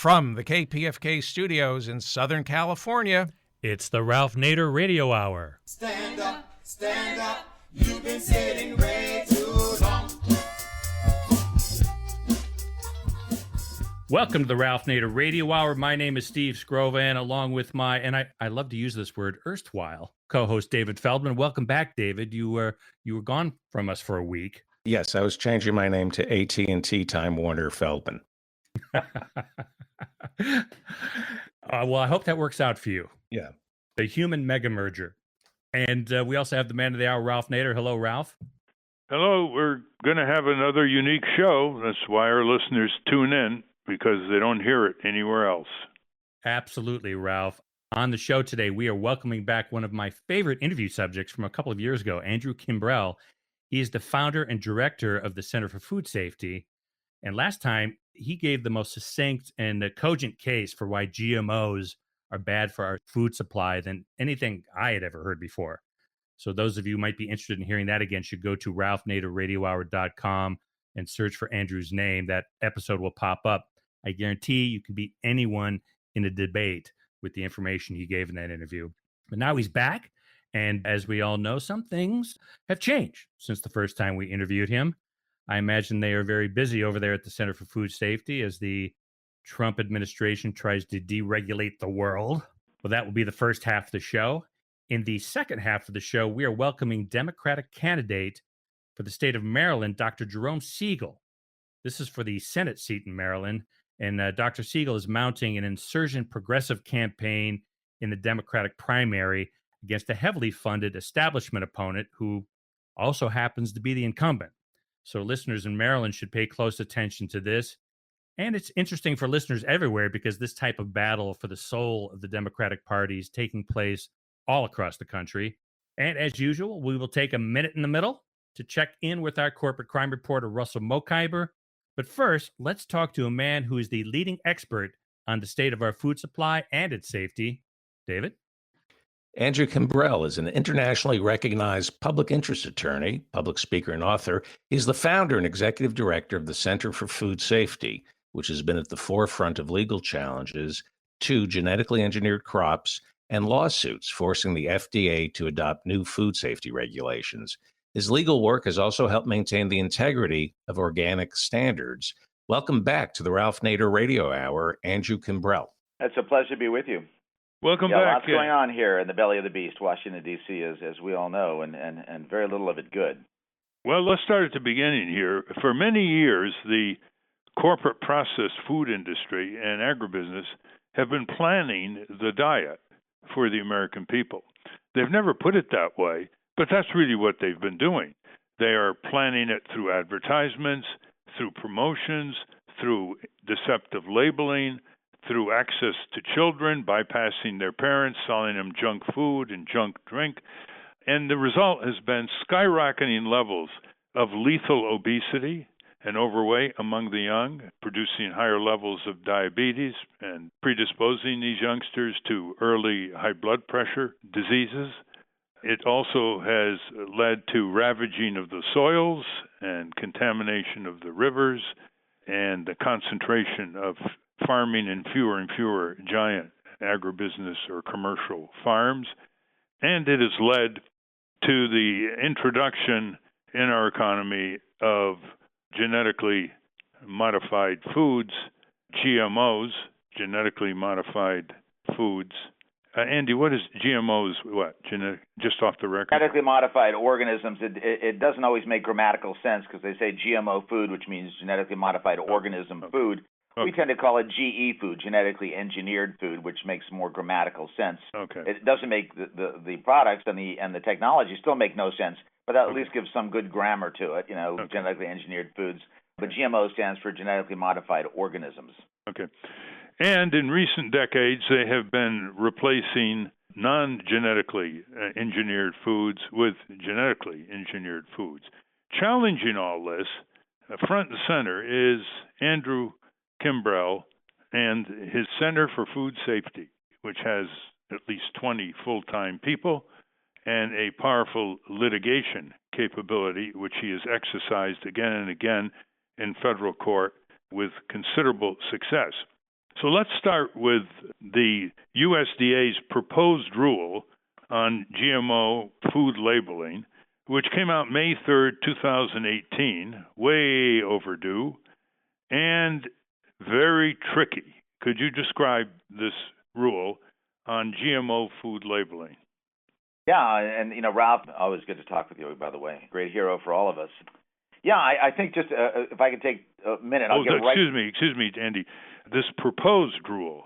From the KPFK studios in Southern California, it's the Ralph Nader Radio Hour. Stand up, you've been sitting way too long. Welcome to the Ralph Nader Radio Hour. My name is Steve Scrovan, along with my, and I love to use this word, erstwhile co-host David Feldman. Welcome back, David. You were gone from us for a week. Yes, I was changing my name to AT&T Time Warner Feldman. Well, I hope that works out for you. Yeah. The human mega merger. And we also have the man of the hour, Ralph Nader. Hello, Ralph. Hello. We're going to have another unique show. That's why our listeners tune in, because they don't hear it anywhere else. Absolutely, Ralph. On the show today, we are welcoming back one of my favorite interview subjects from a couple of years ago, Andrew Kimbrell. He is the founder and director of the Center for Food Safety. And last time, he gave the most succinct and cogent case for why GMOs are bad for our food supply than anything I had ever heard before. So those of you who might be interested in hearing that again should go to ralphnaderradiohour.com and search for Andrew's name. That episode will pop up. I guarantee you can beat anyone in a debate with the information he gave in that interview. But now he's back. And as we all know, some things have changed since the first time we interviewed him. I imagine they are very busy over there at the Center for Food Safety as the Trump administration tries to deregulate the world. Well, that will be the first half of the show. In the second half of the show, we are welcoming Democratic candidate for the state of Maryland, Dr. Jerome Segal. This is for the Senate seat in Maryland. And Dr. Segal is mounting an insurgent progressive campaign in the Democratic primary against a heavily funded establishment opponent who also happens to be the incumbent. So listeners in Maryland should pay close attention to this. And it's interesting for listeners everywhere because this type of battle for the soul of the Democratic Party is taking place all across the country. And as usual, we will take a minute in the middle to check in with our corporate crime reporter, Russell Mokhiber. But first, let's talk to a man who is the leading expert on the state of our food supply and its safety. David? Andrew Kimbrell is an internationally recognized public interest attorney, public speaker, and author. He's the founder and executive director of the Center for Food Safety, which has been at the forefront of legal challenges to genetically engineered crops and lawsuits forcing the FDA to adopt new food safety regulations. His legal work has also helped maintain the integrity of organic standards. Welcome back to the Ralph Nader Radio Hour, Andrew Kimbrell. It's a pleasure to be with you. Welcome back. Lots going on here in the belly of the beast, Washington, D.C., as we all know, and very little of it good. Well, let's start at the beginning here. For many years, the corporate processed food industry and agribusiness have been planning the diet for the American people. They've never put it that way, but that's really what they've been doing. They are planning it through advertisements, through promotions, through deceptive labeling, through access to children, bypassing their parents, selling them junk food and junk drink. And the result has been skyrocketing levels of lethal obesity and overweight among the young, producing higher levels of diabetes and predisposing these youngsters to early high blood pressure diseases. It also has led to ravaging of the soils and contamination of the rivers and the concentration of farming in fewer and fewer giant agribusiness or commercial farms. And it has led to the introduction in our economy of genetically modified foods, GMOs, genetically modified foods. Andy, what is GMOs? What? Just off the record? Genetically modified organisms. It doesn't always make grammatical sense because they say GMO food, which means genetically modified organism food. We tend to call it GE food, genetically engineered food, which makes more grammatical sense. Okay. It doesn't make the products and the technology still make no sense, but that at least gives some good grammar to it, genetically engineered foods. But GMO stands for genetically modified organisms. Okay. And in recent decades, they have been replacing non-genetically engineered foods with genetically engineered foods. Challenging all this, front and center, is Andrew Kimbrell and his Center for Food Safety, which has at least 20 full-time people and a powerful litigation capability, which he has exercised again and again in federal court with considerable success. So let's start with the USDA's proposed rule on GMO food labeling, which came out May 3rd, 2018, way overdue, and very tricky. Could you describe this rule on GMO food labeling? Yeah, and Ralph, always good to talk with you, by the way. Great hero for all of us. Yeah, I think just if I could take a minute, I'll get right. Excuse me, Andy. This proposed rule.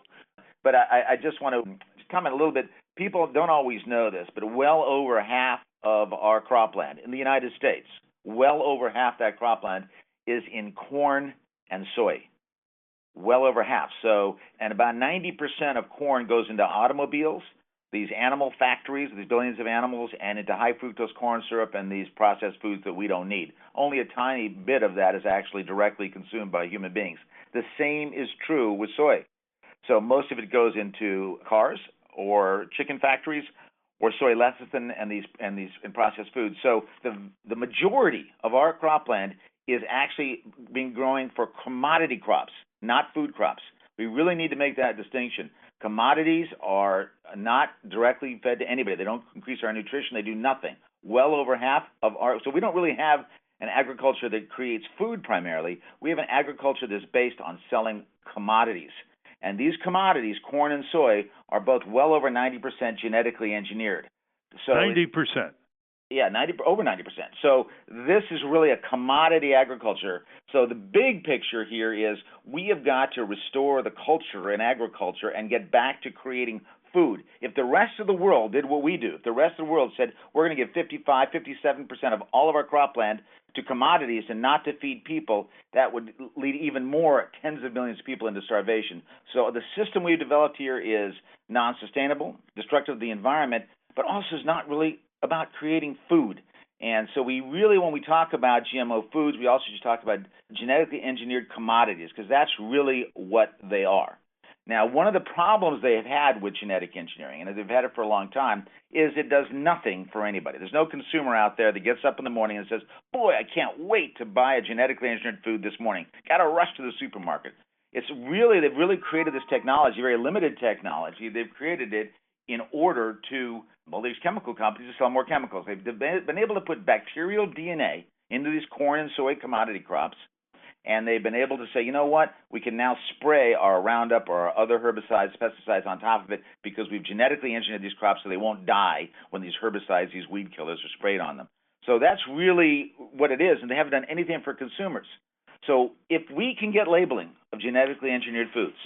But I just want to comment a little bit. People don't always know this, but well over half of our cropland in the United States, well over half that cropland is in corn and soy. Well over half. So, and about 90% of corn goes into automobiles, these animal factories, these billions of animals, and into high fructose corn syrup and these processed foods that we don't need. Only a tiny bit of that is actually directly consumed by human beings. The same is true with soy. So most of it goes into cars or chicken factories or soy lecithin and these processed foods. So the majority of our cropland is actually being growing for commodity crops, not food crops. We really need to make that distinction. Commodities are not directly fed to anybody. They don't increase our nutrition. They do nothing. Well over half of so we don't really have an agriculture that creates food primarily. We have an agriculture that's based on selling commodities. And these commodities, corn and soy, are both well over 90% genetically engineered. So 90%. Yeah, over 90%. So this is really a commodity agriculture. So the big picture here is we have got to restore the culture in agriculture and get back to creating food. If the rest of the world did what we do, if the rest of the world said we're going to give 55, 57% of all of our cropland to commodities and not to feed people, that would lead even more tens of millions of people into starvation. So the system we've developed here is non-sustainable, destructive of the environment, but also is not really about creating food. And so we really, when we talk about GMO foods, we also just talk about genetically engineered commodities because that's really what they are. Now, one of the problems they have had with genetic engineering, and they've had it for a long time, is it does nothing for anybody. There's no consumer out there that gets up in the morning and says, boy, I can't wait to buy a genetically engineered food this morning. Got to rush to the supermarket. They've really created this technology, very limited technology. They've created it in order to, these chemical companies to sell more chemicals. They've been able to put bacterial DNA into these corn and soy commodity crops, and they've been able to say, you know what, we can now spray our Roundup or our other herbicides, pesticides on top of it because we've genetically engineered these crops so they won't die when these herbicides, these weed killers are sprayed on them. So that's really what it is, and they haven't done anything for consumers. So if we can get labeling of genetically engineered foods,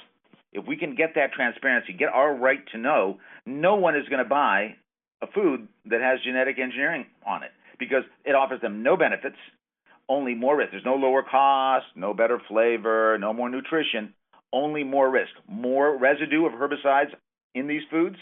if we can get that transparency, get our right to know, no one is going to buy a food that has genetic engineering on it because it offers them no benefits, only more risk. There's no lower cost, no better flavor, no more nutrition, only more risk, more residue of herbicides in these foods,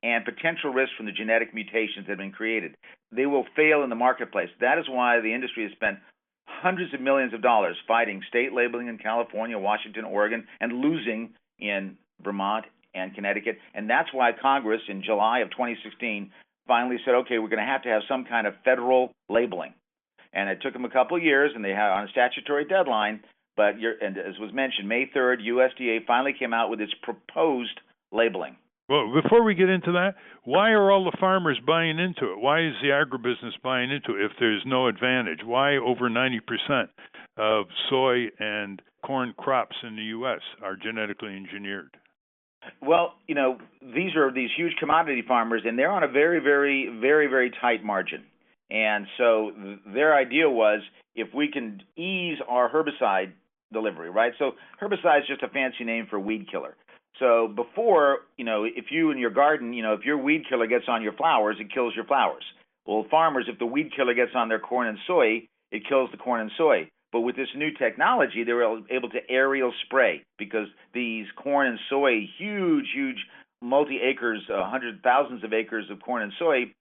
and potential risk from the genetic mutations that have been created. They will fail in the marketplace. That is why the industry has spent hundreds of millions of dollars fighting state labeling in California, Washington, Oregon, and losing in Vermont and Connecticut. And that's why Congress in July of 2016 finally said, okay, we're going to have some kind of federal labeling. And it took them a couple of years, and they had on a statutory deadline. But and as was mentioned, May 3rd, USDA finally came out with its proposed labeling. Well, before we get into that, why are all the farmers buying into it? Why is the agribusiness buying into it if there's no advantage? Why over 90% of soy and corn crops in the U.S. are genetically engineered? Well, these are these huge commodity farmers, and they're on a very, very, very, very tight margin. And so their idea was if we can ease our herbicide delivery, right? So herbicide is just a fancy name for weed killer. So before, if you in your garden, if your weed killer gets on your flowers, it kills your flowers. Well, farmers, if the weed killer gets on their corn and soy, it kills the corn and soy. But with this new technology, they were able to aerial spray because these corn and soy, huge, multi-acres, hundreds, thousands of acres of corn and soy,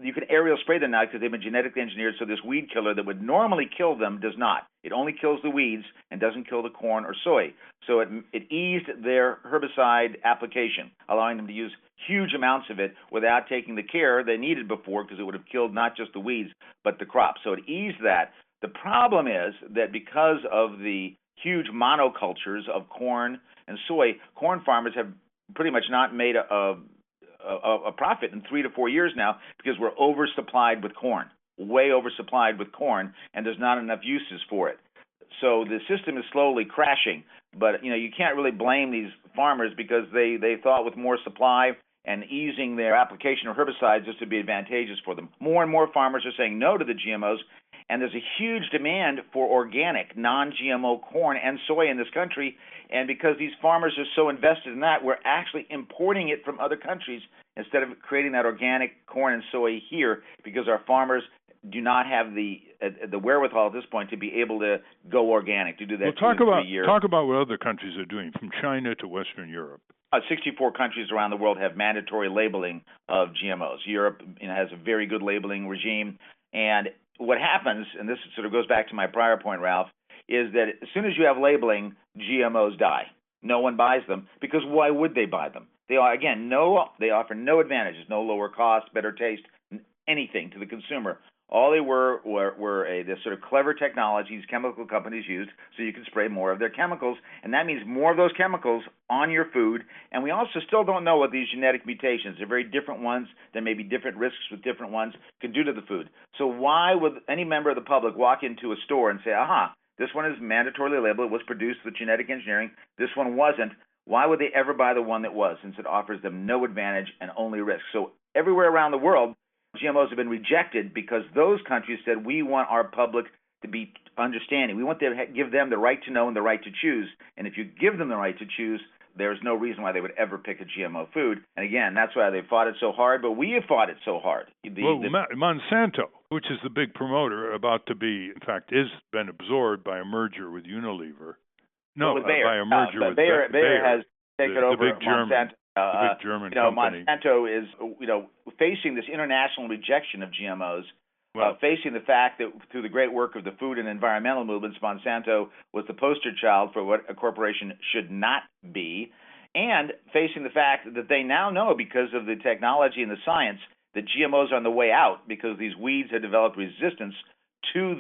you can aerial spray them now because they've been genetically engineered so this weed killer that would normally kill them does not. It only kills the weeds and doesn't kill the corn or soy. So it eased their herbicide application, allowing them to use huge amounts of it without taking the care they needed before because it would have killed not just the weeds but the crops. So it eased that. The problem is that because of the huge monocultures of corn and soy, corn farmers have pretty much not made a profit in 3 to 4 years now because we're oversupplied with corn, way oversupplied with corn, and there's not enough uses for it. So the system is slowly crashing. But you can't really blame these farmers because they thought with more supply and easing their application of herbicides this would be advantageous for them. More and more farmers are saying no to the GMOs, and there's a huge demand for organic, non-GMO corn and soy in this country. And because these farmers are so invested in that, we're actually importing it from other countries instead of creating that organic corn and soy here because our farmers do not have the wherewithal at this point to be able to go organic, to do that. Well, talk about what other countries are doing, from China to Western Europe. 64 countries around the world have mandatory labeling of GMOs. Europe has a very good labeling regime. And what happens, and this sort of goes back to my prior point, Ralph, is that as soon as you have labeling, GMOs die. No one buys them because why would they buy them? They offer no advantages, no lower cost, better taste, anything to the consumer. All they were this sort of clever technologies chemical companies used so you can spray more of their chemicals, and that means more of those chemicals on your food. And we also still don't know what these genetic mutations, they're very different ones, there may be different risks with different ones, can do to the food. So why would any member of the public walk into a store and say, aha, this one is mandatorily labeled, it was produced with genetic engineering, this one wasn't? Why would they ever buy the one that was, since it offers them no advantage and only risk? So everywhere around the world, GMOs have been rejected because those countries said we want our public to be understanding. We want to give them the right to know and the right to choose. And if you give them the right to choose, there's no reason why they would ever pick a GMO food. And again, that's why they fought it so hard, but we have fought it so hard. Monsanto, which is the big promoter, about to be, in fact, is been absorbed by a merger with Unilever. By a merger with Bayer. Bayer has taken over big Monsanto. The big German company. Monsanto is, facing this international rejection of GMOs, facing the fact that through the great work of the food and environmental movements, Monsanto was the poster child for what a corporation should not be, and facing the fact that they now know because of the technology and the science that GMOs are on the way out because these weeds have developed resistance to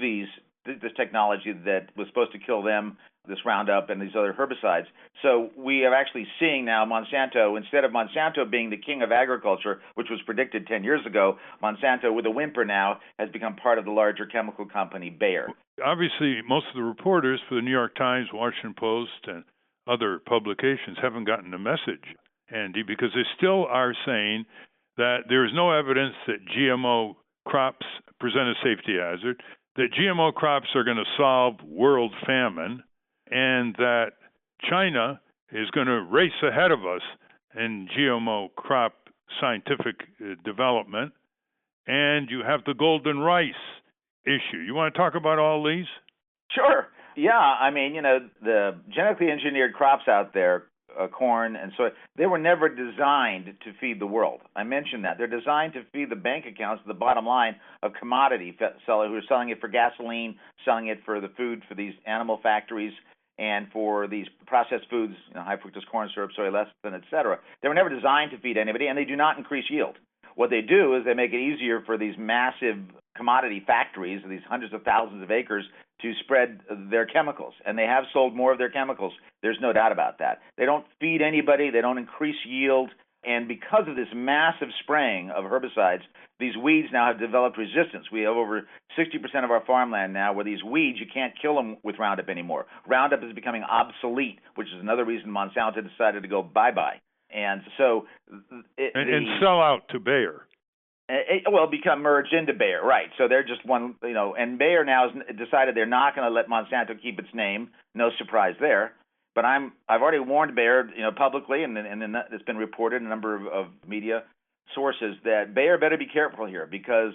this technology that was supposed to kill them, this Roundup and these other herbicides. So we are actually seeing now Monsanto, instead of Monsanto being the king of agriculture, which was predicted 10 years ago, Monsanto, with a whimper now, has become part of the larger chemical company Bayer. Obviously, most of the reporters for the New York Times, Washington Post, and other publications haven't gotten the message, Andy, because they still are saying that there is no evidence that GMO crops present a safety hazard, that GMO crops are going to solve world famine, and that China is going to race ahead of us in GMO crop scientific development, and you have the golden rice issue. You want to talk about all these? Sure. Yeah, I mean, the genetically engineered crops out there, corn and soy, they were never designed to feed the world. I mentioned that. They're designed to feed the bank accounts, the bottom line of commodity sellers who are selling it for gasoline, selling it for the food for these animal factories, and for these processed foods, high fructose corn syrup, soy lecithin, et cetera. They were never designed to feed anybody, and they do not increase yield. What they do is they make it easier for these massive commodity factories, these hundreds of thousands of acres, to spread their chemicals. And they have sold more of their chemicals. There's no doubt about that. They don't feed anybody. They don't increase yield. And because of this massive spraying of herbicides, these weeds now have developed resistance. We have over 60% of our farmland now where these weeds, you can't kill them with Roundup anymore. Roundup is becoming obsolete, which is another reason Monsanto decided to go bye-bye. And so... And sell out to Bayer. Become merged into Bayer, right. So they're just one, and Bayer now has decided they're not going to let Monsanto keep its name. No surprise there. But I've already warned Bayer, publicly, and it's been reported in a number of media sources that Bayer better be careful here because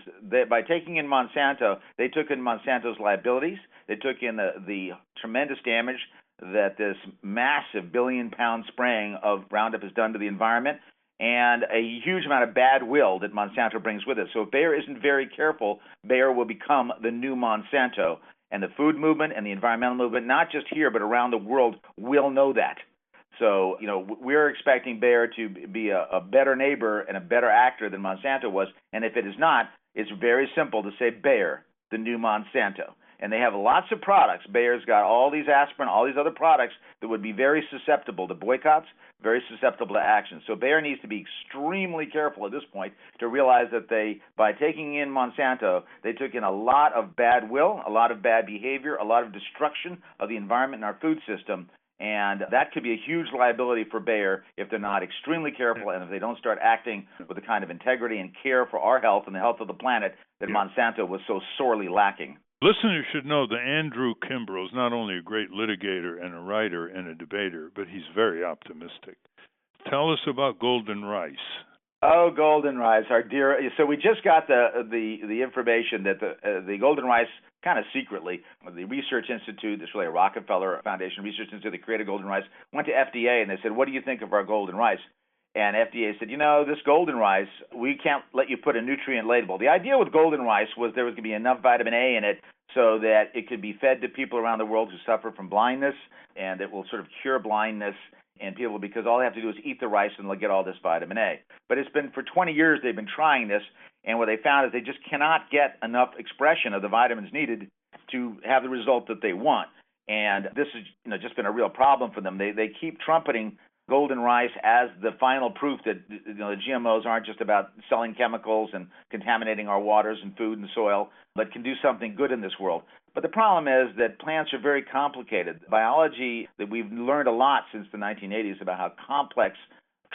by taking in Monsanto, they took in Monsanto's liabilities. They took in the tremendous damage that this massive billion-pound spraying of Roundup has done to the environment, and a huge amount of bad will that Monsanto brings with it. So if Bayer isn't very careful, Bayer will become the new Monsanto. And the food movement and the environmental movement, not just here but around the world, will know that. So, we're expecting Bayer to be a better neighbor and a better actor than Monsanto was. And if it is not, it's very simple to say Bayer, the new Monsanto. and they have lots of products. Bayer's got all these aspirin, all these other products that would be very susceptible to boycotts, very susceptible to action. So Bayer needs to be extremely careful at this point to realize that by taking in Monsanto, they took in a lot of bad will, a lot of bad behavior, a lot of destruction of the environment and our food system. And that could be a huge liability for Bayer if they're not extremely careful and if they don't start acting with the kind of integrity and care for our health and the health of the planet that Monsanto was so sorely lacking. Listeners should know that Andrew Kimbrell is not only a great litigator and a writer and a debater, but he's very optimistic. Tell us about golden rice. Oh, golden rice, our dear. So we just got the information that the golden rice, kind of secretly, the Research Institute, that's really a Rockefeller Foundation Research Institute that created golden rice, went to FDA and they said, what do you think of our golden rice? And FDA said, this golden rice, we can't let you put a nutrient label. The idea with golden rice was there was going to be enough vitamin A in it so that it could be fed to people around the world who suffer from blindness, and it will sort of cure blindness and people, because all they have to do is eat the rice and they'll get all this vitamin A. But it's been for 20 years they've been trying this, and what they found is they just cannot get enough expression of the vitamins needed to have the result that they want. And this has just been a real problem for them. They keep trumpeting golden rice as the final proof that the GMOs aren't just about selling chemicals and contaminating our waters and food and soil, but can do something good in this world. But the problem is that plants are very complicated. Biology, that we've learned a lot since the 1980s about how complex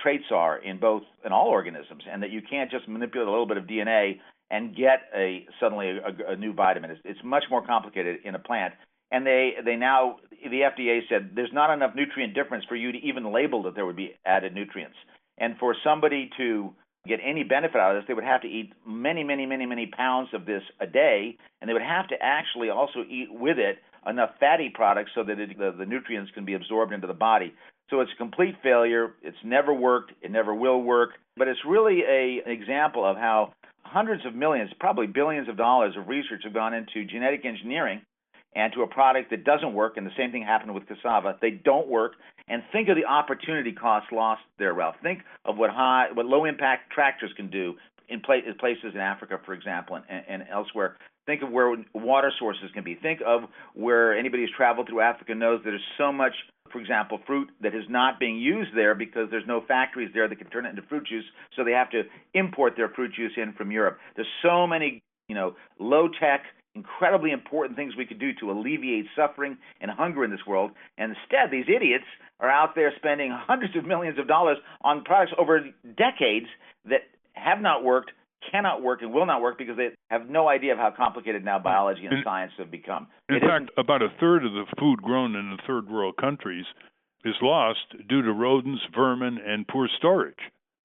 traits are in all organisms, and that you can't just manipulate a little bit of DNA and get suddenly a new vitamin. It's much more complicated in a plant. And the FDA said there's not enough nutrient difference for you to even label that there would be added nutrients. And for somebody to get any benefit out of this, they would have to eat many, many, many, many pounds of this a day, and they would have to actually also eat with it enough fatty products so that the nutrients can be absorbed into the body. So it's a complete failure. It's never worked. It never will work. But it's really an example of how hundreds of millions, probably billions of dollars of research have gone into genetic engineering and to a product that doesn't work, and the same thing happened with cassava. They don't work, and think of the opportunity cost lost there, Ralph. Think of what low-impact tractors can do in places in Africa, for example, and elsewhere. Think of where water sources can be. Think of where anybody who's traveled through Africa knows there's so much, for example, fruit that is not being used there because there's no factories there that can turn it into fruit juice, so they have to import their fruit juice in from Europe. There's so many, low-tech, incredibly important things we could do to alleviate suffering and hunger in this world. And instead, these idiots are out there spending hundreds of millions of dollars on products over decades that have not worked, cannot work, and will not work because they have no idea of how complicated now biology and science have become. In fact, about a third of the food grown in the third world countries is lost due to rodents, vermin, and poor storage.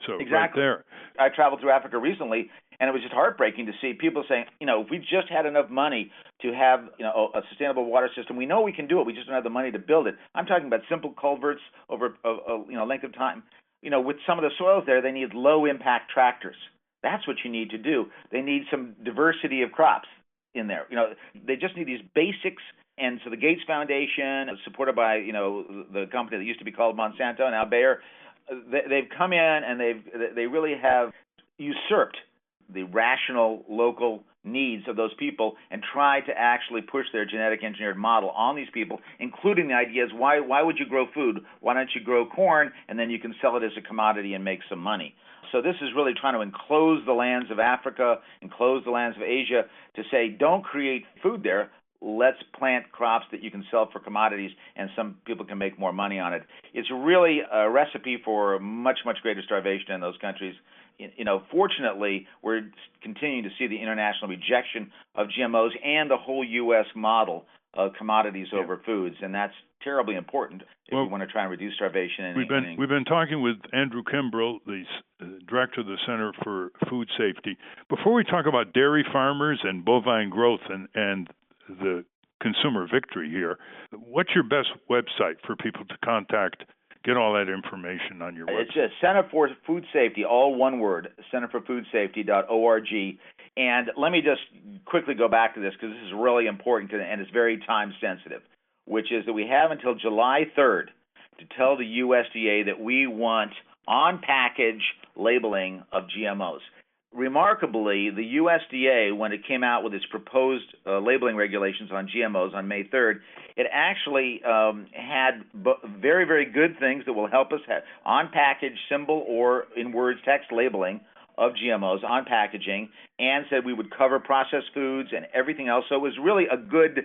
So exactly. Right there. I traveled through Africa recently, and it was just heartbreaking to see people saying, if we just had enough money to have, a sustainable water system, we know we can do it. We just don't have the money to build it. I'm talking about simple culverts over a length of time. With some of the soils there, they need low-impact tractors. That's what you need to do. They need some diversity of crops in there. They just need these basics. And so the Gates Foundation, supported by, the company that used to be called Monsanto, now Bayer, they've come in and they really have usurped the rational local needs of those people and tried to actually push their genetic engineered model on these people, including the ideas, why would you grow food? Why don't you grow corn and then you can sell it as a commodity and make some money? So this is really trying to enclose the lands of Africa, enclose the lands of Asia to say, don't create food there. Let's plant crops that you can sell for commodities, and some people can make more money on it. It's really a recipe for much, much greater starvation in those countries. Fortunately, we're continuing to see the international rejection of GMOs and the whole U.S. model of commodities over foods, and that's terribly important if we want to try and reduce starvation. We've been talking with Andrew Kimbrell, the director of the Center for Food Safety. Before we talk about dairy farmers and bovine growth and the consumer victory here, what's your best website for people to contact? Get all that information on your website. It's just Center for Food Safety, all one word, centerforfoodsafety.org. And let me just quickly go back to this because this is really important and it's very time sensitive, which is that we have until July 3rd to tell the USDA that we want on-package labeling of GMOs. remarkably, the USDA, when it came out with its proposed labeling regulations on GMOs on May 3rd, it actually had very, very good things that will help us have on-package symbol or in words text labeling of GMOs on packaging, and said we would cover processed foods and everything else. So it was really a good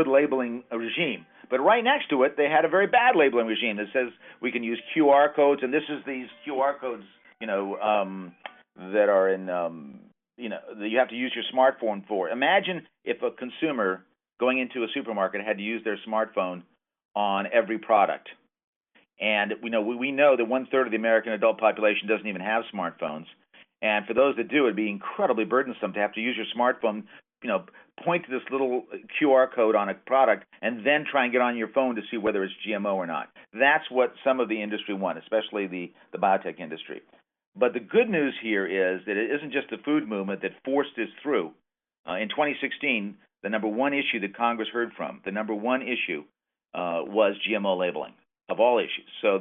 labeling regime. But right next to it, they had a very bad labeling regime that says we can use QR codes, and this is these QR codes, that are in, that you have to use your smartphone for. Imagine if a consumer going into a supermarket had to use their smartphone on every product. And we know that 1/3 of the American adult population doesn't even have smartphones. And for those that do, it'd be incredibly burdensome to have to use your smartphone, point to this little QR code on a product and then try and get on your phone to see whether it's GMO or not. That's what some of the industry want, especially the biotech industry. But the good news here is that it isn't just the food movement that forced this through. In 2016, the number one issue that Congress heard from, the number one issue was GMO labeling of all issues. So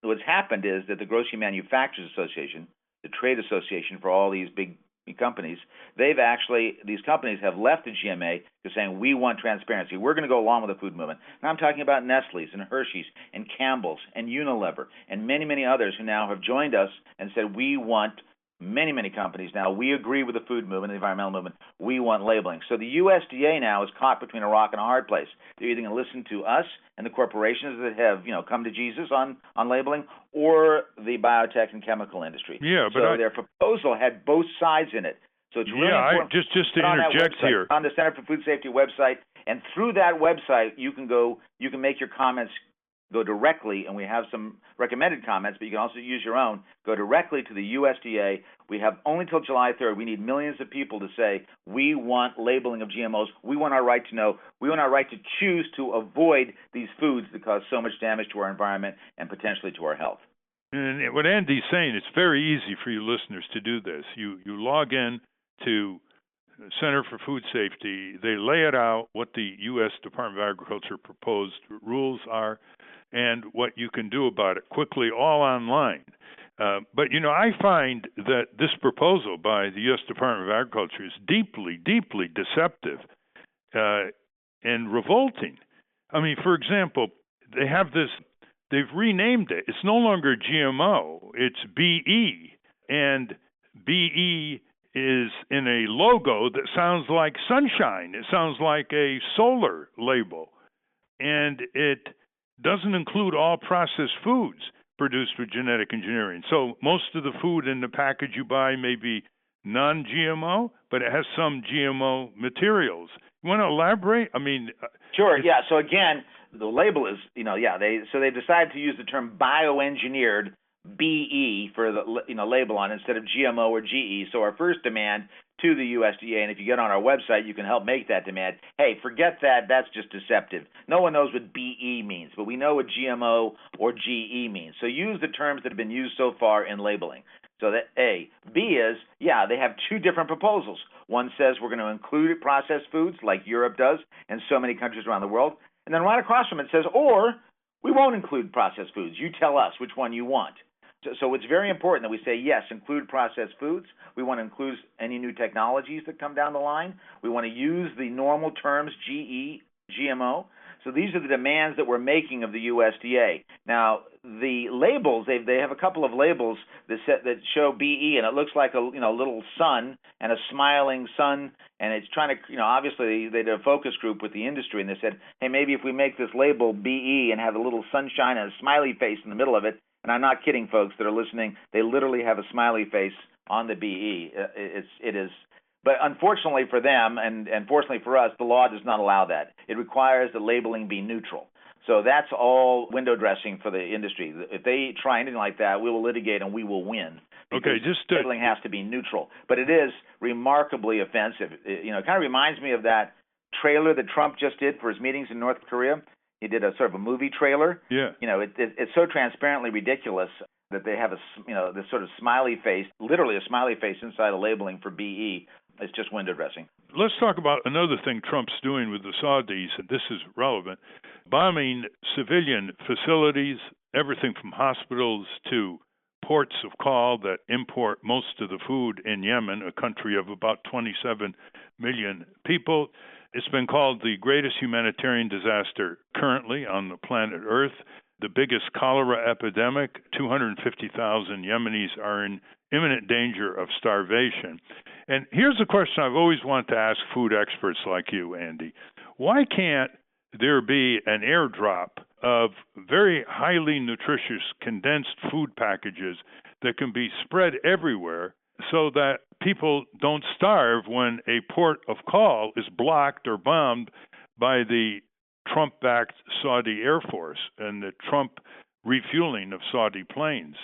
what's happened is that the Grocery Manufacturers Association, the trade association for all these big companies, these companies have left the GMA to saying we want transparency. We're going to go along with the food movement. Now I'm talking about Nestle's and Hershey's and Campbell's and Unilever and many, many others who now have joined us and said we want, many, many companies now, we agree with the food movement, the environmental movement, we want labeling. So the USDA now is caught between a rock and a hard place. They're either going to listen to us and the corporations that have, come to Jesus on labeling, or the biotech and chemical industry. Yeah, but their proposal had both sides in it. So it's really important. Just to interject here, on the Center for Food Safety website, and through that website, you can make your comments go directly, and we have some recommended comments, but you can also use your own. Go directly to the USDA. We have only till July 3rd. We need millions of people to say, we want labeling of GMOs. We want our right to know. We want our right to choose to avoid these foods that cause so much damage to our environment and potentially to our health. And what Andy's saying, it's very easy for you listeners to do this. You log in to Center for Food Safety. They lay it out, what the U.S. Department of Agriculture proposed rules are, and what you can do about it quickly, all online. But, I find that this proposal by the U.S. Department of Agriculture is deeply, deeply deceptive and revolting. I mean, for example, they have this, they've renamed it. It's no longer GMO, it's BE. And BE is in a logo that sounds like sunshine. It sounds like a solar label. And it doesn't include all processed foods produced with genetic engineering. So most of the food in the package you buy may be non-GMO, but it has some GMO materials. You want to elaborate? I mean, sure. Yeah. So again, the label is, they decided to use the term bioengineered BE for the label on instead of GMO or GE. So our first demand to the USDA, and if you get on our website, you can help make that demand. Hey, forget that. That's just deceptive. No one knows what BE means, but we know what GMO or GE means. So use the terms that have been used so far in labeling. So that A. B is, they have two different proposals. One says we're going to include processed foods like Europe does and so many countries around the world. And then right across from it says, or we won't include processed foods. You tell us which one you want. So it's very important that we say, yes, include processed foods. We want to include any new technologies that come down the line. We want to use the normal terms, GE, GMO. So these are the demands that we're making of the USDA. Now, the labels, they have a couple of labels that show BE, and it looks like a little sun and a smiling sun, and it's trying to, obviously they did a focus group with the industry, and they said, hey, maybe if we make this label BE and have a little sunshine and a smiley face in the middle of it. And I'm not kidding, folks that are listening. They literally have a smiley face on the BE. It is, but unfortunately for them, and fortunately for us, the law does not allow that. It requires the labeling be neutral. So that's all window dressing for the industry. If they try anything like that, we will litigate and we will win. Okay, labeling has to be neutral, but it is remarkably offensive. It kind of reminds me of that trailer that Trump just did for his meetings in North Korea. He did a sort of a movie trailer. Yeah. It's so transparently ridiculous that they have this sort of smiley face, literally a smiley face inside a labeling for BE. It's just window dressing. Let's talk about another thing Trump's doing with the Saudis, and this is relevant. Bombing civilian facilities, everything from hospitals to ports of call that import most of the food in Yemen, a country of about 27 million people. It's been called the greatest humanitarian disaster currently on the planet Earth. The biggest cholera epidemic. 250,000 Yemenis are in imminent danger of starvation. And here's a question I've always wanted to ask food experts like you, Andy. Why can't there be an airdrop of very highly nutritious condensed food packages that can be spread everywhere so that people don't starve when a port of call is blocked or bombed by the Trump-backed Saudi Air Force and the Trump refueling of Saudi planes?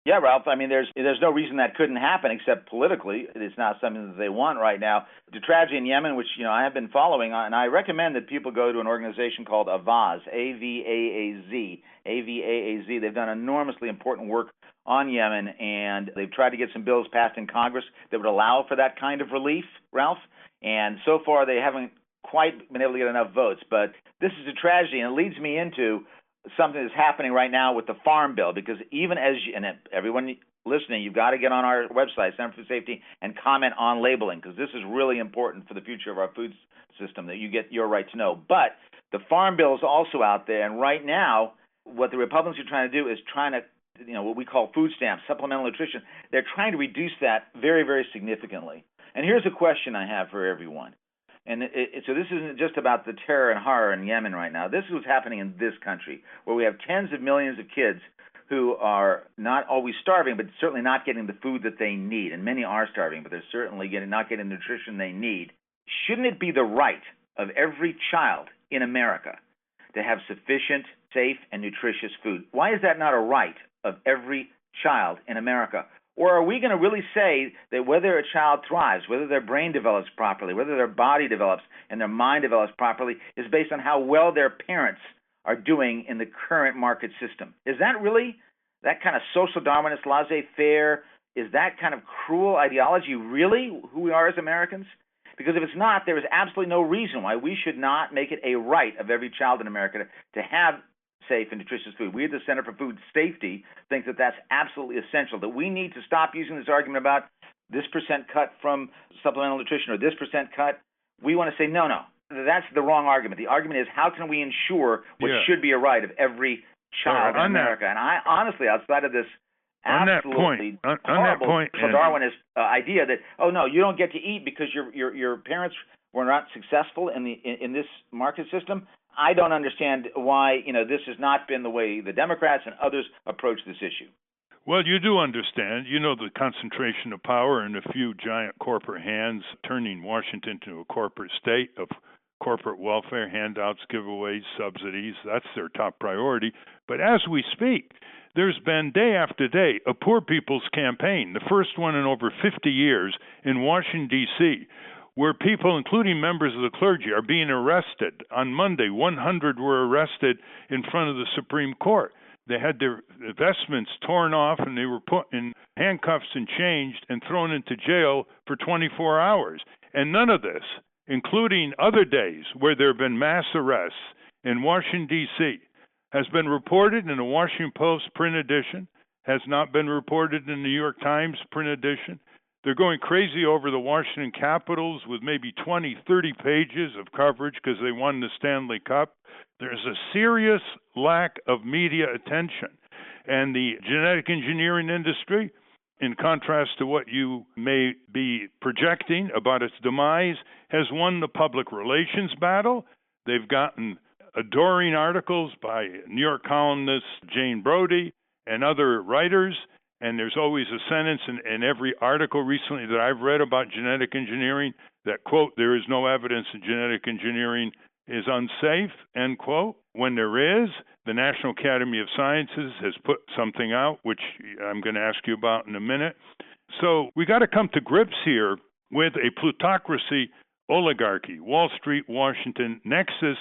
Yeah, Ralph. I mean, there's no reason that couldn't happen except politically. It's not something that they want right now. The tragedy in Yemen, which I have been following, and I recommend that people go to an organization called AVAZ, A-V-A-A-Z, A-V-A-A-Z. They've done enormously important work on Yemen, and they've tried to get some bills passed in Congress that would allow for that kind of relief, Ralph. And so far, they haven't quite been able to get enough votes. But this is a tragedy, and it leads me into something that's happening right now with the Farm Bill, because even as and everyone listening, you've got to get on our website, Center for Food Safety, and comment on labeling, because this is really important for the future of our food system, that you get your right to know. But the Farm Bill is also out there, and right now, what the Republicans are trying to do is what we call food stamps, supplemental nutrition. They're trying to reduce that very, very significantly. And here's a question I have for everyone. And so this isn't just about the terror and horror in Yemen right now. This is what's happening in this country, where we have tens of millions of kids who are not always starving, but certainly not getting the food that they need. And many are starving, but they're certainly not getting the nutrition they need. Shouldn't it be the right of every child in America to have sufficient, safe, and nutritious food? Why is that not a right of every child in America? Or are we going to really say that whether a child thrives, whether their brain develops properly, whether their body develops and their mind develops properly is based on how well their parents are doing in the current market system? Is that really that kind of social Darwinist laissez-faire? Is that kind of cruel ideology really who we are as Americans? Because if it's not, there is absolutely no reason why we should not make it a right of every child in America to have safe and nutritious food. We at the Center for Food Safety think that that's absolutely essential, that we need to stop using this argument about this percent cut from supplemental nutrition or this percent cut. We want to say, no, that's the wrong argument. The argument is, how can we ensure what should be a right of every child in America? And I honestly, outside of this absolutely horrible Darwinist idea that, oh, no, you don't get to eat because your parents were not successful in this market system, I don't understand why this has not been the way the Democrats and others approach this issue. Well, you do understand. The concentration of power in a few giant corporate hands, turning Washington into a corporate state of corporate welfare, handouts, giveaways, subsidies. That's their top priority. But as we speak, there's been day after day a poor people's campaign, the first one in over 50 years in Washington, D.C., where people, including members of the clergy, are being arrested. On Monday, 100 were arrested in front of the Supreme Court. They had their vestments torn off, and they were put in handcuffs and changed and thrown into jail for 24 hours. And none of this, including other days where there have been mass arrests in Washington, D.C., has been reported in the Washington Post print edition, has not been reported in the New York Times print edition. They're going crazy over the Washington Capitals with maybe 20, 30 pages of coverage because they won the Stanley Cup. There's a serious lack of media attention. And the genetic engineering industry, in contrast to what you may be projecting about its demise, has won the public relations battle. They've gotten adoring articles by New York columnist Jane Brody and other writers. And there's always a sentence in every article recently that I've read about genetic engineering that, quote, there is no evidence that genetic engineering is unsafe, end quote. When there is, the National Academy of Sciences has put something out, which I'm going to ask you about in a minute. So we got to come to grips here with a plutocracy oligarchy, Wall Street, Washington nexus,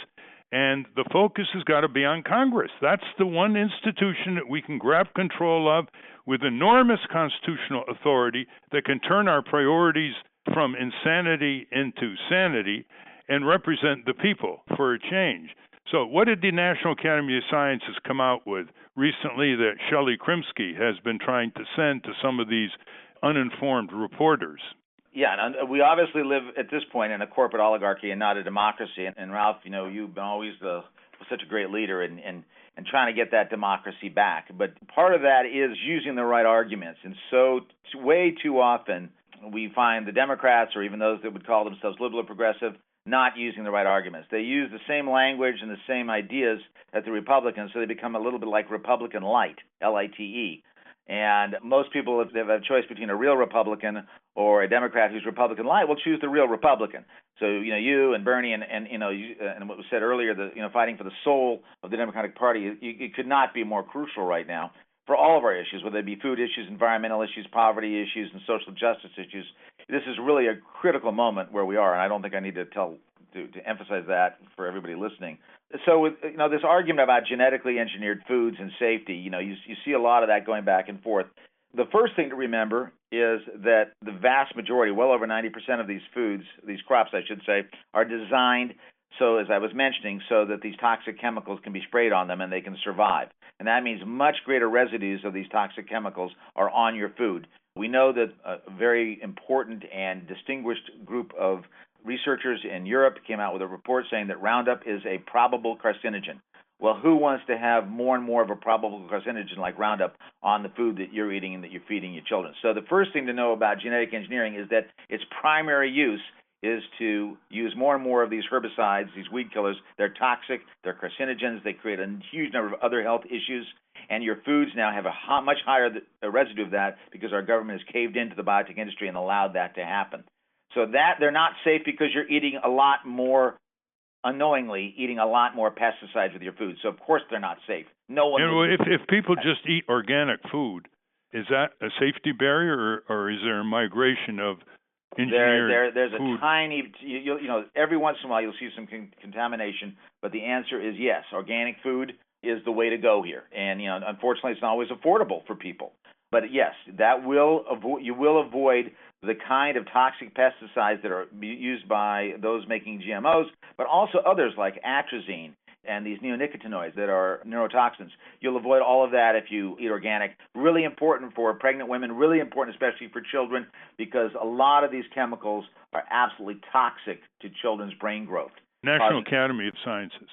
and the focus has got to be on Congress. That's the one institution that we can grab control of with enormous constitutional authority that can turn our priorities from insanity into sanity and represent the people for a change. So what did the National Academy of Sciences come out with recently that Shelley Krimsky has been trying to send to some of these uninformed reporters? Yeah, and we obviously live at this point in a corporate oligarchy and not a democracy. And Ralph, you've been always such a great leader in trying to get that democracy back. But part of that is using the right arguments. And so way too often we find the Democrats, or even those that would call themselves liberal or progressive, not using the right arguments. They use the same language and the same ideas as the Republicans, so they become a little bit like Republican light, L-I-T-E. And most people, if they have a choice between a real Republican or a Democrat who's Republican light, will choose the real Republican. So you and Bernie and what was said earlier, fighting for the soul of the Democratic Party, it could not be more crucial right now for all of our issues, whether it be food issues, environmental issues, poverty issues, and social justice issues. This is really a critical moment where we are, and I don't think I need to emphasize that for everybody listening. So with this argument about genetically engineered foods and safety, you see a lot of that going back and forth. The first thing to remember is that the vast majority, well over 90% of these foods, these crops I should say, are designed so, as I was mentioning, so that these toxic chemicals can be sprayed on them and they can survive. And that means much greater residues of these toxic chemicals are on your food. We know that a very important and distinguished group of researchers in Europe came out with a report saying that Roundup is a probable carcinogen. Well, who wants to have more and more of a probable carcinogen like Roundup on the food that you're eating and that you're feeding your children? So the first thing to know about genetic engineering is that its primary use is to use more and more of these herbicides, these weed killers. They're toxic, they're carcinogens, they create a huge number of other health issues, and your foods now have a much higher residue of that because our government has caved into the biotech industry and allowed that to happen. So that they're not safe because you're eating a lot more, unknowingly eating a lot more pesticides with your food. So of course they're not safe. No one. If people just eat organic food, is that a safety barrier, or is there a migration of engineered There's food? a tiny, every once in a while you'll see some contamination, but the answer is yes. Organic food is the way to go here, and unfortunately it's not always affordable for people. But yes, you will avoid the kind of toxic pesticides that are used by those making GMOs, but also others like atrazine and these neonicotinoids that are neurotoxins. You'll avoid all of that if you eat organic. Really important for pregnant women, really important especially for children, because a lot of these chemicals are absolutely toxic to children's brain growth. National Academy of Sciences.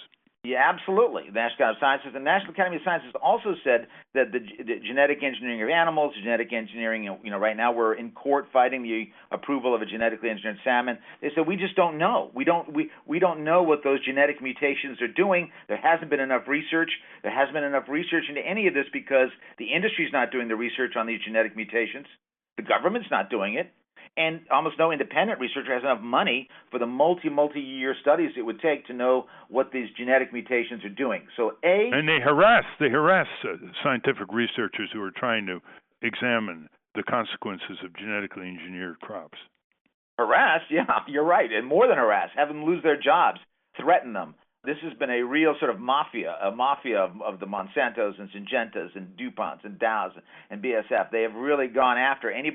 Yeah, absolutely. The National Academy of Sciences. The National Academy of Sciences also said that the genetic engineering of animals, genetic engineering, right now we're in court fighting the approval of a genetically engineered salmon. They said we just don't know. We don't know what those genetic mutations are doing. There hasn't been enough research. There hasn't been enough research into any of this because the industry's not doing the research on these genetic mutations. The government's not doing it. And almost no independent researcher has enough money for the multi-year studies it would take to know what these genetic mutations are doing. And they harass scientific researchers who are trying to examine the consequences of genetically engineered crops. Harass? Yeah, you're right. And more than harass, have them lose their jobs, threaten them. This has been a real sort of mafia of the Monsantos and Syngentas and DuPonts and Dows and BASF. They have really gone after any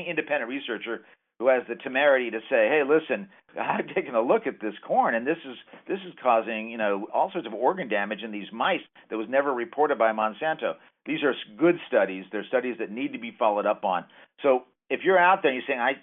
independent researcher who has the temerity to say, hey, listen, I've taken a look at this corn, and this is causing all sorts of organ damage in these mice that was never reported by Monsanto. These are good studies. They're studies that need to be followed up on. So if you're out there and you're saying,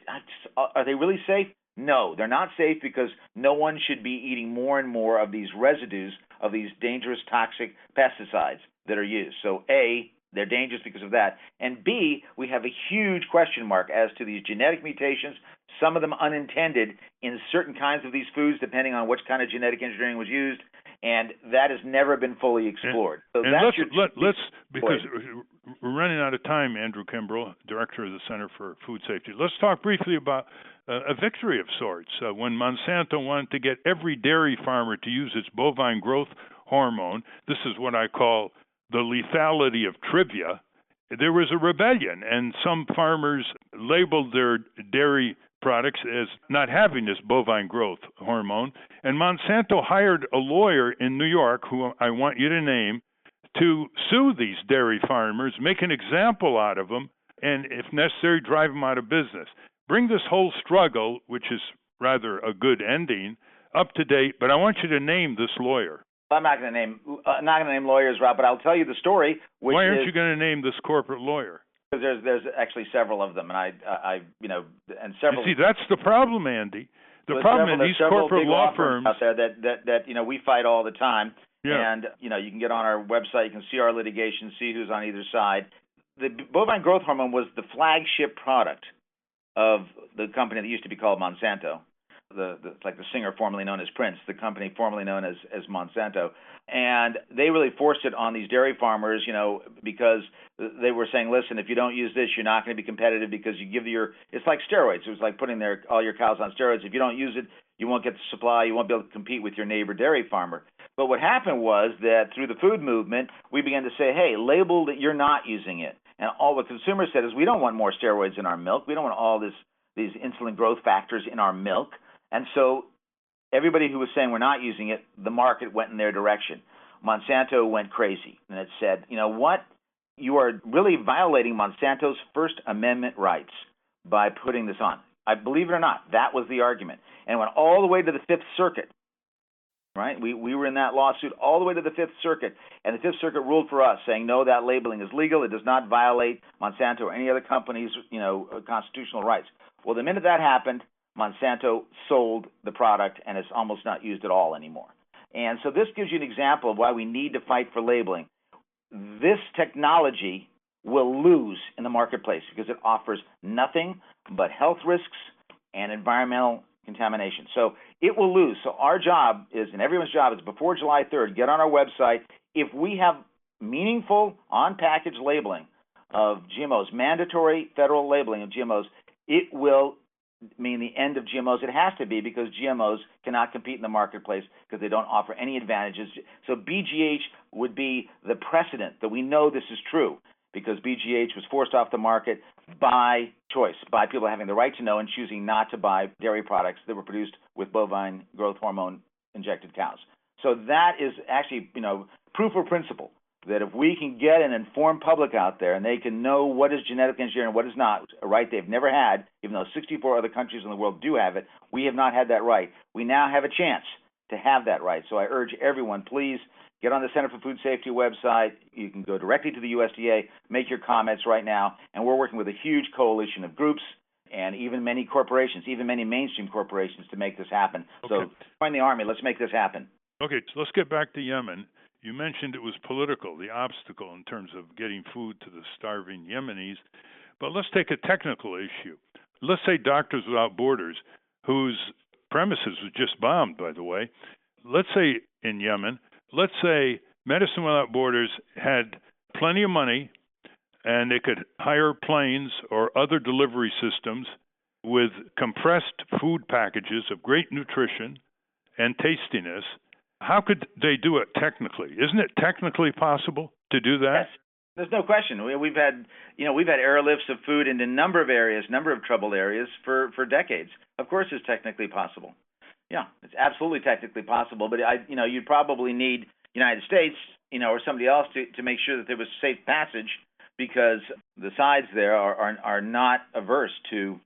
are they really safe? No, they're not safe because no one should be eating more and more of these residues of these dangerous toxic pesticides that are used. So A, they're dangerous because of that. And B, we have a huge question mark as to these genetic mutations, some of them unintended in certain kinds of these foods, depending on which kind of genetic engineering was used. And that has never been fully explored. Because we're running out of time, Andrew Kimbrell, Director of the Center for Food Safety. Let's talk briefly about a victory of sorts. When Monsanto wanted to get every dairy farmer to use its bovine growth hormone, this is what I call the lethality of trivia, there was a rebellion, and some farmers labeled their dairy products as not having this bovine growth hormone. And Monsanto hired a lawyer in New York, who I want you to name, to sue these dairy farmers, make an example out of them, and if necessary, drive them out of business. Bring this whole struggle, which is rather a good ending, up to date, but I want you to name this lawyer. I'm not going to name lawyers, Rob, but I'll tell you the story. Why aren't you going to name this corporate lawyer? Because there's actually several of them, and I and several. You see, that's the problem, Andy. The problem in these corporate law firms out there that we fight all the time. Yeah. And you can get on our website, you can see our litigation, see who's on either side. The bovine growth hormone was the flagship product of the company that used to be called Monsanto. It's like the singer formerly known as Prince, the company formerly known as Monsanto. And they really forced it on these dairy farmers, because they were saying, listen, if you don't use this, you're not going to be competitive because you give it's like steroids. It was like putting all your cows on steroids. If you don't use it, you won't get the supply. You won't be able to compete with your neighbor dairy farmer. But what happened was that through the food movement, we began to say, hey, label that you're not using it. And all what consumers said is, we don't want more steroids in our milk. We don't want all these insulin growth factors in our milk. And so everybody who was saying we're not using it, the market went in their direction. Monsanto went crazy, and it said, you know what? You are really violating Monsanto's First Amendment rights by putting this on. I believe it or not, that was the argument. And it went all the way to the Fifth Circuit, right? We were in that lawsuit all the way to the Fifth Circuit, and the Fifth Circuit ruled for us, saying, no, that labeling is legal. It does not violate Monsanto or any other company's, constitutional rights. Well, the minute that happened, Monsanto sold the product, and it's almost not used at all anymore. And so this gives you an example of why we need to fight for labeling. This technology will lose in the marketplace because it offers nothing but health risks and environmental contamination. So it will lose. So our job is, and everyone's job is, before July 3rd, get on our website. If we have meaningful on-package labeling of GMOs, mandatory federal labeling of GMOs, it will mean the end of GMOs. It has to be, because GMOs cannot compete in the marketplace because they don't offer any advantages. So BGH would be the precedent that we know this is true, because BGH was forced off the market by choice, by people having the right to know and choosing not to buy dairy products that were produced with bovine growth hormone injected cows. So that is actually, proof of principle, that if we can get an informed public out there and they can know what is genetic engineering and what is not, a right they've never had, even though 64 other countries in the world do have it, we have not had that right. We now have a chance to have that right. So I urge everyone, please get on the Center for Food Safety website. You can go directly to the USDA, make your comments right now, and we're working with a huge coalition of groups and even many corporations, even many mainstream corporations, to make this happen. Okay. So join the Army. Let's make this happen. Okay, so let's get back to Yemen. You mentioned it was political, the obstacle in terms of getting food to the starving Yemenis. But let's take a technical issue. Let's say Doctors Without Borders, whose premises was just bombed, by the way. Let's say in Yemen, let's say Medicine Without Borders had plenty of money and they could hire planes or other delivery systems with compressed food packages of great nutrition and tastiness. How could they do it technically? Isn't it technically possible to do that? Yes. There's no question. We've had airlifts of food into a number of areas, number of troubled areas for decades. Of course, it's technically possible. Yeah, it's absolutely technically possible. But you'd probably need United States, or somebody else to make sure that there was safe passage, because the sides there are not averse to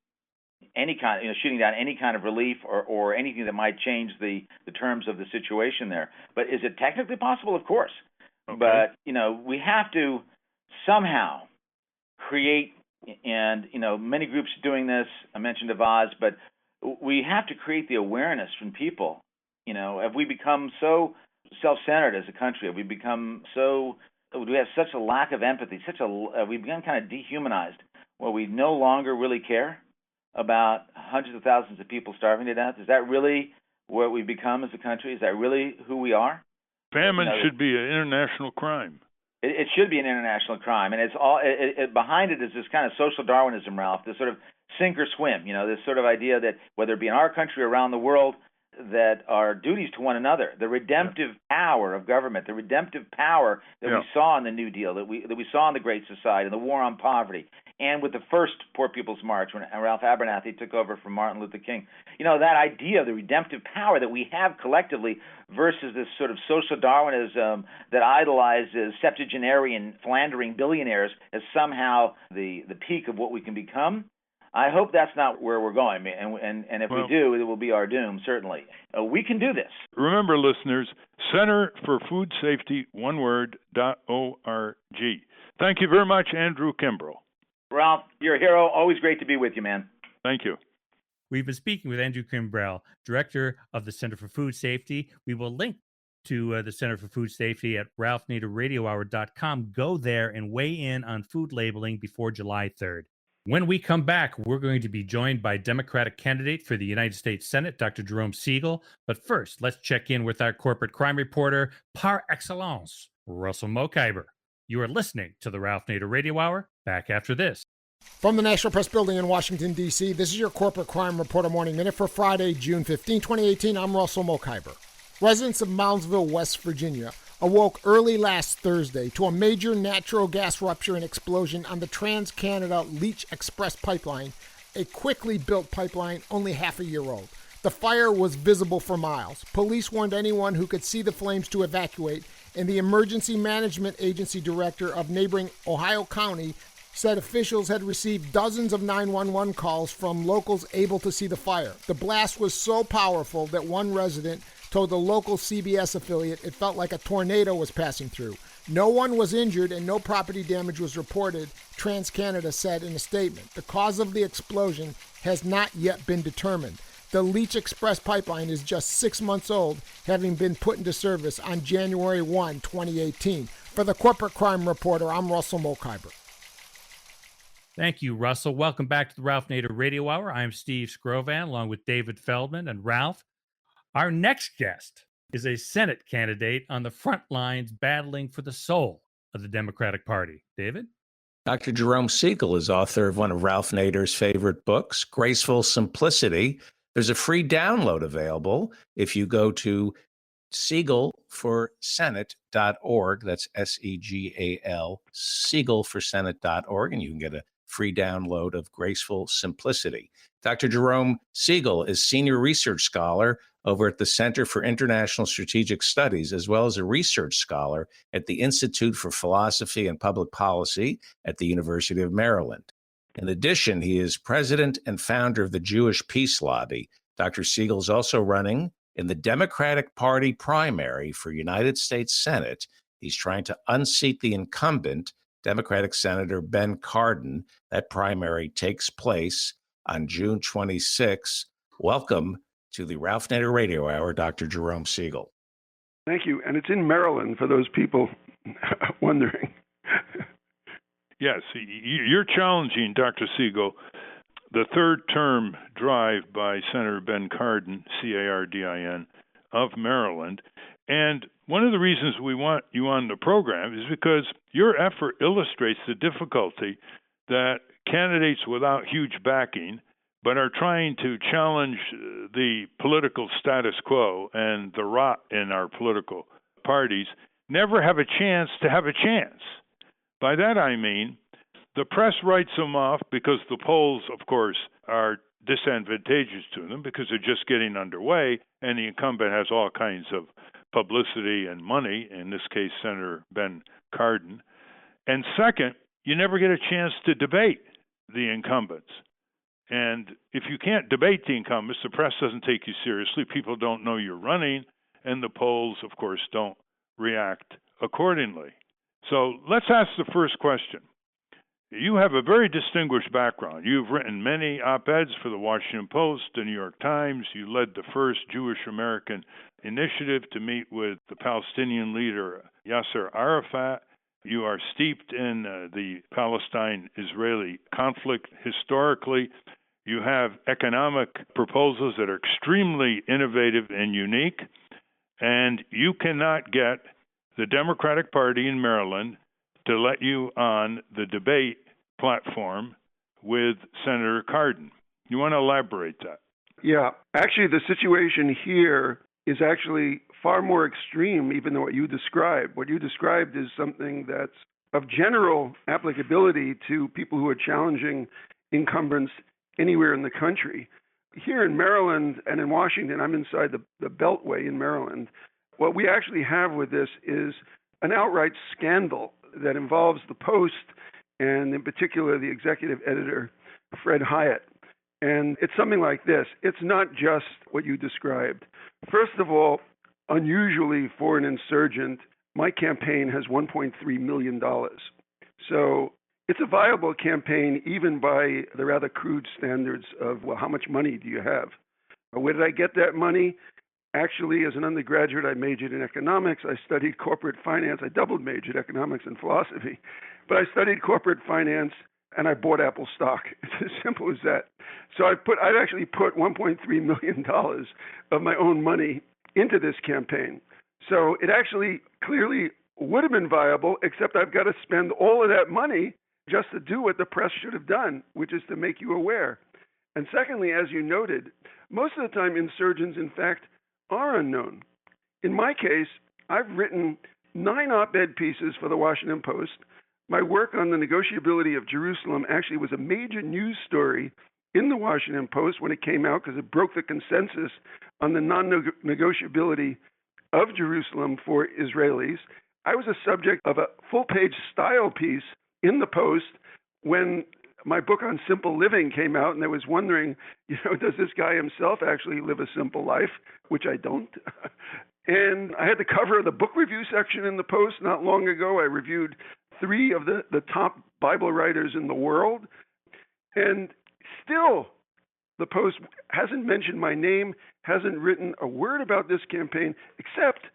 any kind, shooting down any kind of relief or anything that might change the terms of the situation there. But is it technically possible? Of course. Okay. But, we have to somehow create, and, many groups are doing this. I mentioned Avaz, but we have to create the awareness from people. Have we become so self-centered as a country? Have we become do we have such a lack of empathy, we've become kind of dehumanized, where we no longer really care about hundreds of thousands of people starving to death? Is that really what we've become as a country? Is that really who we are? Famine should be an international crime. It should be an international crime, and it's all behind it is this kind of social Darwinism, Ralph. This sort of sink or swim. This sort of idea that whether it be in our country or around the world, that our duties to one another, the redemptive power of government, the redemptive power that we saw in the New Deal, that we saw in the Great Society, the War on Poverty, and with the first Poor People's March when Ralph Abernathy took over from Martin Luther King. That idea of the redemptive power that we have collectively versus this sort of social Darwinism that idolizes septuagenarian, philandering billionaires as somehow the peak of what we can become. I hope that's not where we're going, and if we do, it will be our doom, certainly. We can do this. Remember, listeners, Center for Food Safety, one word, .org. Thank you very much, Andrew Kimbrell. Ralph, you're a hero. Always great to be with you, man. Thank you. We've been speaking with Andrew Kimbrell, Director of the Center for Food Safety. We will link to the Center for Food Safety at ralphnaderradiohour.com. Go there and weigh in on food labeling before July 3rd. When we come back, we're going to be joined by Democratic candidate for the United States Senate, Dr. Jerome Segal. But first, let's check in with our corporate crime reporter par excellence, Russell Mokhiber. You are listening to the Ralph Nader Radio Hour. Back after this. From the National Press Building in Washington, D.C., this is your Corporate Crime Reporter Morning Minute for Friday, June 15, 2018. I'm Russell Mokhiber. Residents of Moundsville, West Virginia, awoke early last Thursday to a major natural gas rupture and explosion on the Trans-Canada Leach Express pipeline, a quickly built pipeline only half a year old. The fire was visible for miles. Police warned anyone who could see the flames to evacuate, and the Emergency Management Agency director of neighboring Ohio County said officials had received dozens of 911 calls from locals able to see the fire. The blast was so powerful that one resident told the local CBS affiliate it felt like a tornado was passing through. No one was injured and no property damage was reported, TransCanada said in a statement. The cause of the explosion has not yet been determined. The Leach Express pipeline is just 6 months old, having been put into service on January 1, 2018. For the Corporate Crime Reporter, I'm Russell Mokhiber. Thank you, Russell. Welcome back to the Ralph Nader Radio Hour. I'm Steve Scrovan, along with David Feldman and Ralph. Our next guest is a Senate candidate on the front lines battling for the soul of the Democratic Party. David? Dr. Jerome Segal is author of one of Ralph Nader's favorite books, Graceful Simplicity. There's a free download available if you go to segalforsenate.org. That's S-E-G-A-L, segalforsenate.org, and you can get a free download of Graceful Simplicity. Dr. Jerome Segal is Senior Research Scholar over at the Center for International Strategic Studies, as well as a research scholar at the Institute for Philosophy and Public Policy at the University of Maryland. In addition, he is president and founder of the Jewish Peace Lobby. Dr. Segal is also running in the Democratic Party primary for United States Senate. He's trying to unseat the incumbent, Democratic Senator Ben Cardin. That primary takes place on June 26. Welcome to the Ralph Nader Radio Hour, Dr. Jerome Segal. Thank you. And it's in Maryland, for those people wondering. Yes, you're challenging, Dr. Segal, the third term drive by Senator Ben Cardin, C-A-R-D-I-N, of Maryland. And one of the reasons we want you on the program is because your effort illustrates the difficulty that candidates without huge backing but are trying to challenge the political status quo and the rot in our political parties never have a chance to have a chance. By that I mean the press writes them off because the polls, of course, are disadvantageous to them because they're just getting underway, and the incumbent has all kinds of publicity and money, in this case, Senator Ben Cardin. And second, you never get a chance to debate the incumbents. And if you can't debate the incumbents, the press doesn't take you seriously, people don't know you're running, and the polls, of course, don't react accordingly. So let's ask the first question. You have a very distinguished background. You've written many op-eds for the Washington Post, the New York Times. You led the first Jewish-American initiative to meet with the Palestinian leader Yasser Arafat. You are steeped in the Palestine-Israeli conflict historically. You have economic proposals that are extremely innovative and unique. And you cannot get the Democratic Party in Maryland to let you on the debate platform with Senator Cardin. You want to elaborate that? Yeah. Actually, the situation here is actually far more extreme even than what you described. What you described is something that's of general applicability to people who are challenging incumbents anywhere in the country. Here in Maryland and in Washington, I'm inside the Beltway in Maryland. What we actually have with this is an outright scandal that involves the Post and in particular the executive editor, Fred Hyatt. And it's something like this. It's not just what you described. First of all, unusually for an insurgent, my campaign has $1.3 million. So it's a viable campaign even by the rather crude standards of, well, how much money do you have? Where did I get that money? Actually, as an undergraduate, I majored in economics. I studied corporate finance. I double majored economics and philosophy. But I studied corporate finance, and I bought Apple stock. It's as simple as that. So I'd actually put $1.3 million of my own money into this campaign. So it actually clearly would have been viable, except I've got to spend all of that money just to do what the press should have done, which is to make you aware. And secondly, as you noted, most of the time insurgents, in fact, are unknown. In my case, I've written 9 op-ed pieces for the Washington Post. My work on the negotiability of Jerusalem actually was a major news story in the Washington Post when it came out because it broke the consensus on the non-negotiability of Jerusalem for Israelis. I was a subject of a full-page style piece in the Post when my book on simple living came out, and I was wondering, does this guy himself actually live a simple life, which I don't. And I had the cover of the book review section in the Post not long ago. I reviewed 3 of the top Bible writers in the world, and still the Post hasn't mentioned my name, hasn't written a word about this campaign, except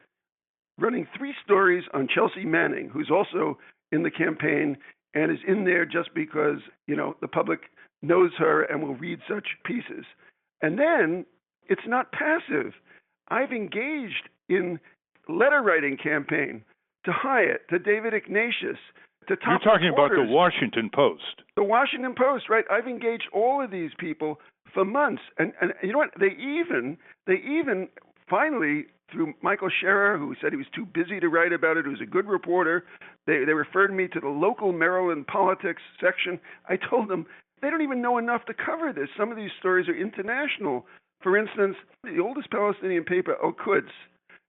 running 3 stories on Chelsea Manning, who's also in the campaign and is in there just because, the public knows her and will read such pieces. And then it's not passive. I've engaged in letter writing campaign to Hyatt, to David Ignatius, to top You're talking reporters. about the Washington Post. The Washington Post, right? I've engaged all of these people for months. And you know what? They even finally, through Michael Scherer, who said he was too busy to write about it, who's a good reporter, they referred me to the local Maryland politics section. I told them they don't even know enough to cover this. Some of these stories are international. For instance, the oldest Palestinian paper, Al-Quds,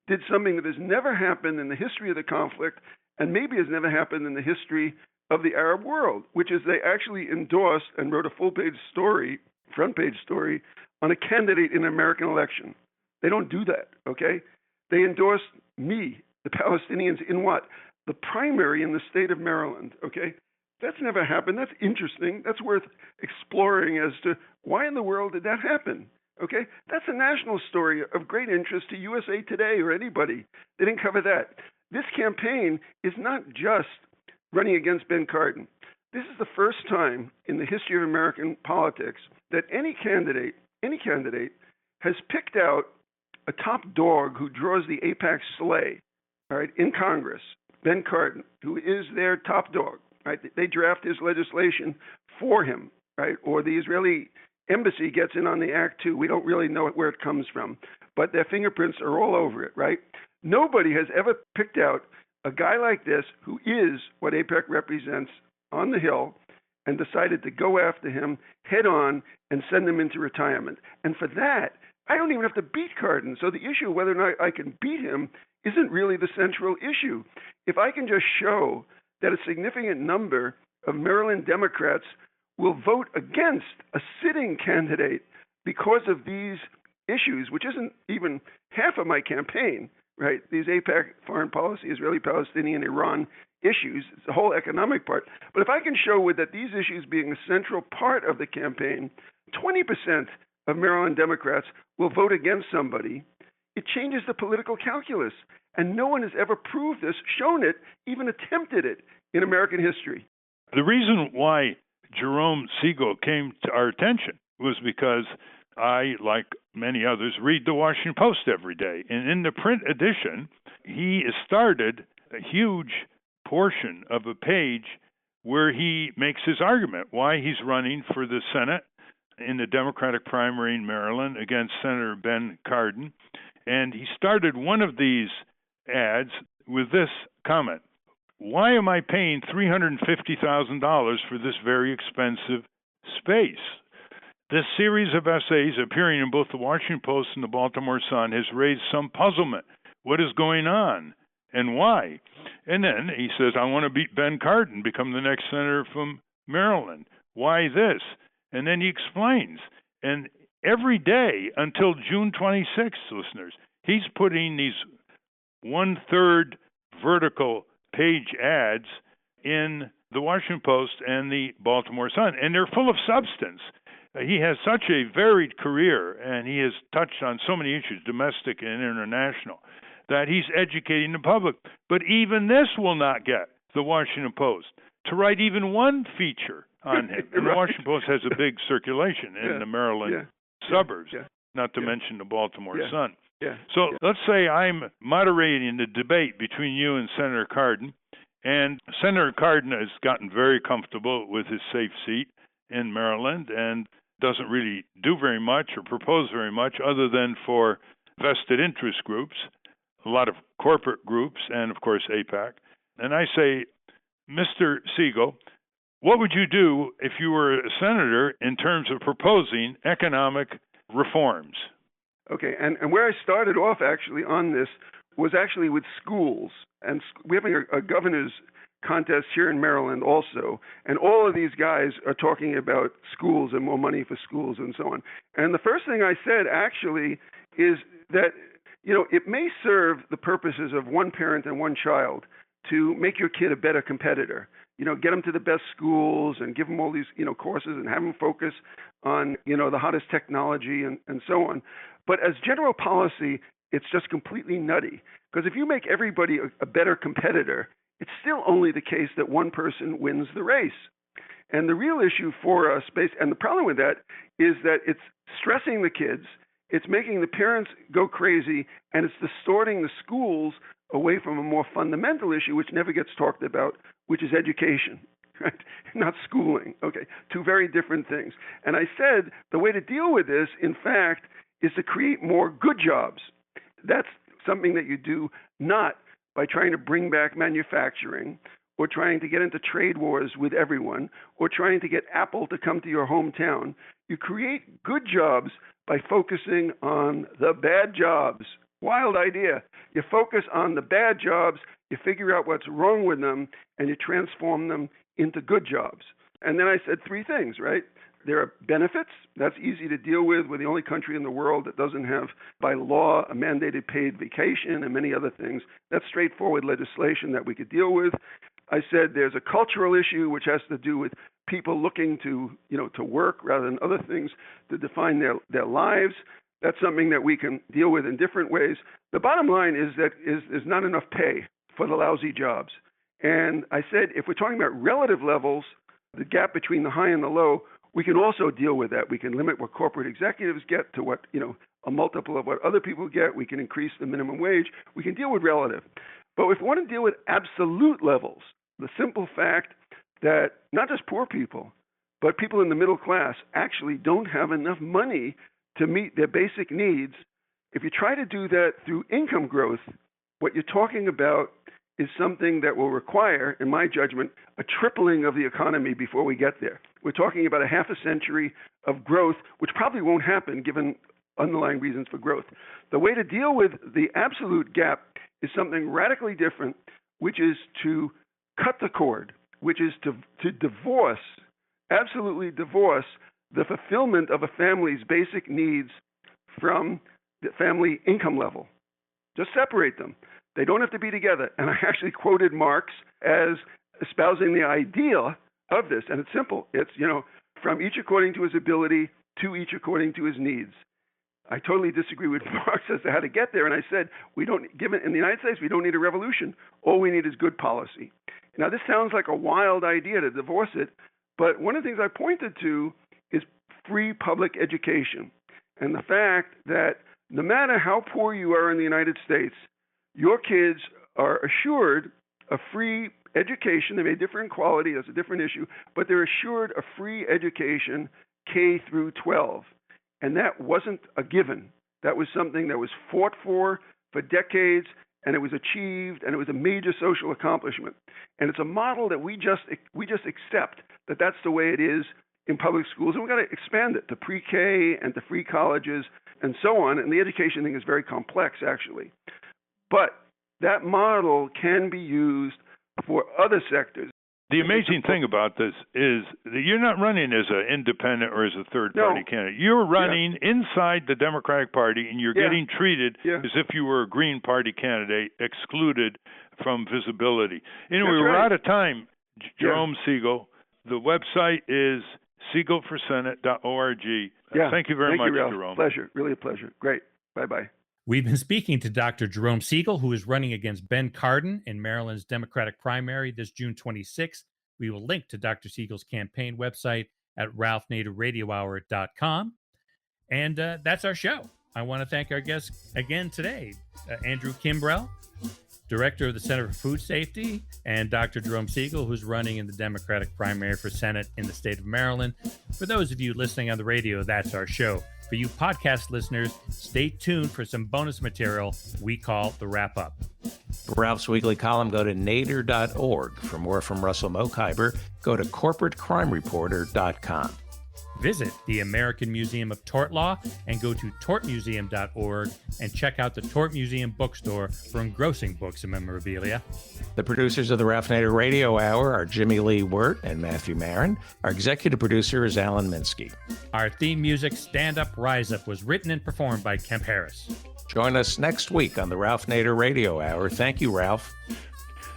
did something that has never happened in the history of the conflict and maybe has never happened in the history of the Arab world, which is they actually endorsed and wrote a full-page story, front-page story, on a candidate in an American election. They don't do that, okay? They endorsed me, the Palestinians, in what? The primary in the state of Maryland, okay? That's never happened. That's interesting. That's worth exploring as to why in the world did that happen, okay? That's a national story of great interest to USA Today or anybody. They didn't cover that. This campaign is not just running against Ben Cardin. This is the first time in the history of American politics that any candidate has picked out a top dog who draws the apex sleigh, all right, in Congress, Ben Cardin, who is their top dog, right? They draft his legislation for him, right? Or the Israeli embassy gets in on the act too. We don't really know where it comes from, but their fingerprints are all over it, right? Nobody has ever picked out a guy like this who is what AIPAC represents on the Hill and decided to go after him head on and send him into retirement. And for that, I don't even have to beat Cardin. So the issue of whether or not I can beat him isn't really the central issue. If I can just show that a significant number of Maryland Democrats will vote against a sitting candidate because of these issues, which isn't even half of my campaign, right? These AIPAC foreign policy, Israeli, Palestinian, Iran issues, it's the whole economic part. But if I can show with that these issues being a central part of the campaign, 20% of Maryland Democrats will vote against somebody, it changes the political calculus. And no one has ever proved this, shown it, even attempted it in American history. The reason why Jerome Segal came to our attention was because I, like many others, read the Washington Post every day. And in the print edition, he started a huge portion of a page where he makes his argument why he's running for the Senate in the Democratic primary in Maryland against Senator Ben Cardin. And he started one of these ads with this comment: "Why am I paying $350,000 for this very expensive space?" This series of essays appearing in both the Washington Post and the Baltimore Sun has raised some puzzlement. What is going on and why? And then he says, I want to beat Ben Cardin, become the next senator from Maryland. Why this? And then he explains. And every day until June 26th, listeners, he's putting these 1/3 vertical page ads in the Washington Post and the Baltimore Sun, and they're full of substance. He has such a varied career, and he has touched on so many issues, domestic and international, that he's educating the public. But even this will not get the Washington Post to write even one feature on him. And the Washington Post has a big circulation in the Maryland suburbs, not to mention the Baltimore Sun. So let's say I'm moderating the debate between you and Senator Cardin, and Senator Cardin has gotten very comfortable with his safe seat in Maryland and doesn't really do very much or propose very much other than for vested interest groups, a lot of corporate groups, and, of course, AIPAC. And I say, Mr. Segal, what would you do if you were a senator in terms of proposing economic reforms? Okay, and where I started off actually on this was actually with schools. And we're having a governor's contest here in Maryland also. And all of these guys are talking about schools and more money for schools and so on. And the first thing I said actually is that, it may serve the purposes of one parent and one child to make your kid a better competitor. Get them to the best schools and give them all these, courses and have them focus on, the hottest technology and so on. But as general policy, it's just completely nutty. Because if you make everybody a better competitor, it's still only the case that one person wins the race. And the real issue for us, and the problem with that, is that it's stressing the kids, it's making the parents go crazy, and it's distorting the schools away from a more fundamental issue, which never gets talked about, which is education, right? Not schooling. Okay, two very different things. And I said the way to deal with this, in fact, is to create more good jobs. That's something that you do not by trying to bring back manufacturing or trying to get into trade wars with everyone or trying to get Apple to come to your hometown. You create good jobs by focusing on the bad jobs. Wild idea. You focus on the bad jobs, you figure out what's wrong with them, and you transform them into good jobs. And then I said three things, right? There are benefits. That's easy to deal with. We're the only country in the world that doesn't have, by law, a mandated paid vacation and many other things. That's straightforward legislation that we could deal with. I said there's a cultural issue which has to do with people looking to work rather than other things to define their lives. That's something that we can deal with in different ways. The bottom line is that there's not enough pay for the lousy jobs. And I said if we're talking about relative levels, the gap between the high and the low, we can also deal with that. We can limit what corporate executives get to what, a multiple of what other people get. We can increase the minimum wage. We can deal with relative. But if we want to deal with absolute levels, the simple fact that not just poor people, but people in the middle class actually don't have enough money to meet their basic needs. If you try to do that through income growth, what you're talking about is something that will require, in my judgment, a tripling of the economy before we get there. We're talking about a half a century of growth, which probably won't happen given underlying reasons for growth. The way to deal with the absolute gap is something radically different, which is to cut the cord, which is to divorce, absolutely divorce, the fulfillment of a family's basic needs from the family income level. Just separate them. They don't have to be together. And I actually quoted Marx as espousing the idea of this. And it's simple. It's, from each according to his ability to each according to his needs. I totally disagree with Marx as to how to get there. And I said, in the United States, we don't need a revolution. All we need is good policy. Now, this sounds like a wild idea to divorce it. But one of the things I pointed to is free public education. And the fact that no matter how poor you are in the United States, your kids are assured a free education. They may differ in quality, that's a different issue, but they're assured a free education K through 12. And that wasn't a given. That was something that was fought for decades, and it was achieved, and it was a major social accomplishment. And it's a model that we just accept that that's the way it is in public schools, and we've got to expand it to pre-K and to free colleges and so on. And the education thing is very complex, actually. But that model can be used for other sectors. The amazing thing about this is that you're not running as an independent or as a third-party candidate. You're running inside the Democratic Party, and you're getting treated as if you were a Green Party candidate, excluded from visibility. Anyway, we're out of time, Jerome Segal. The website is segalforsenate.org. Thank you very much, Ralph. Jerome. Pleasure. Really a pleasure. Great. Bye-bye. We've been speaking to Dr. Jerome Segal, who is running against Ben Cardin in Maryland's Democratic primary this June 26th. We will link to Dr. Segal's campaign website at ralphnaderradiohour.com. And that's our show. I want to thank our guests again today, Andrew Kimbrell, Director of the Center for Food Safety, and Dr. Jerome Segal, who's running in the Democratic primary for Senate in the state of Maryland. For those of you listening on the radio, that's our show. For you podcast listeners, stay tuned for some bonus material we call The Wrap Up. For Ralph's weekly column, go to nader.org. For more from Russell Mokhiber, go to corporatecrimereporter.com. Visit the American Museum of Tort Law and go to tortmuseum.org and check out the Tort Museum bookstore for engrossing books and memorabilia. The producers of the Ralph Nader Radio Hour are Jimmy Lee Wirt and Matthew Marin. Our executive producer is Alan Minsky. Our theme music, Stand Up, Rise Up, was written and performed by Kemp Harris. Join us next week on the Ralph Nader Radio Hour. Thank you, Ralph.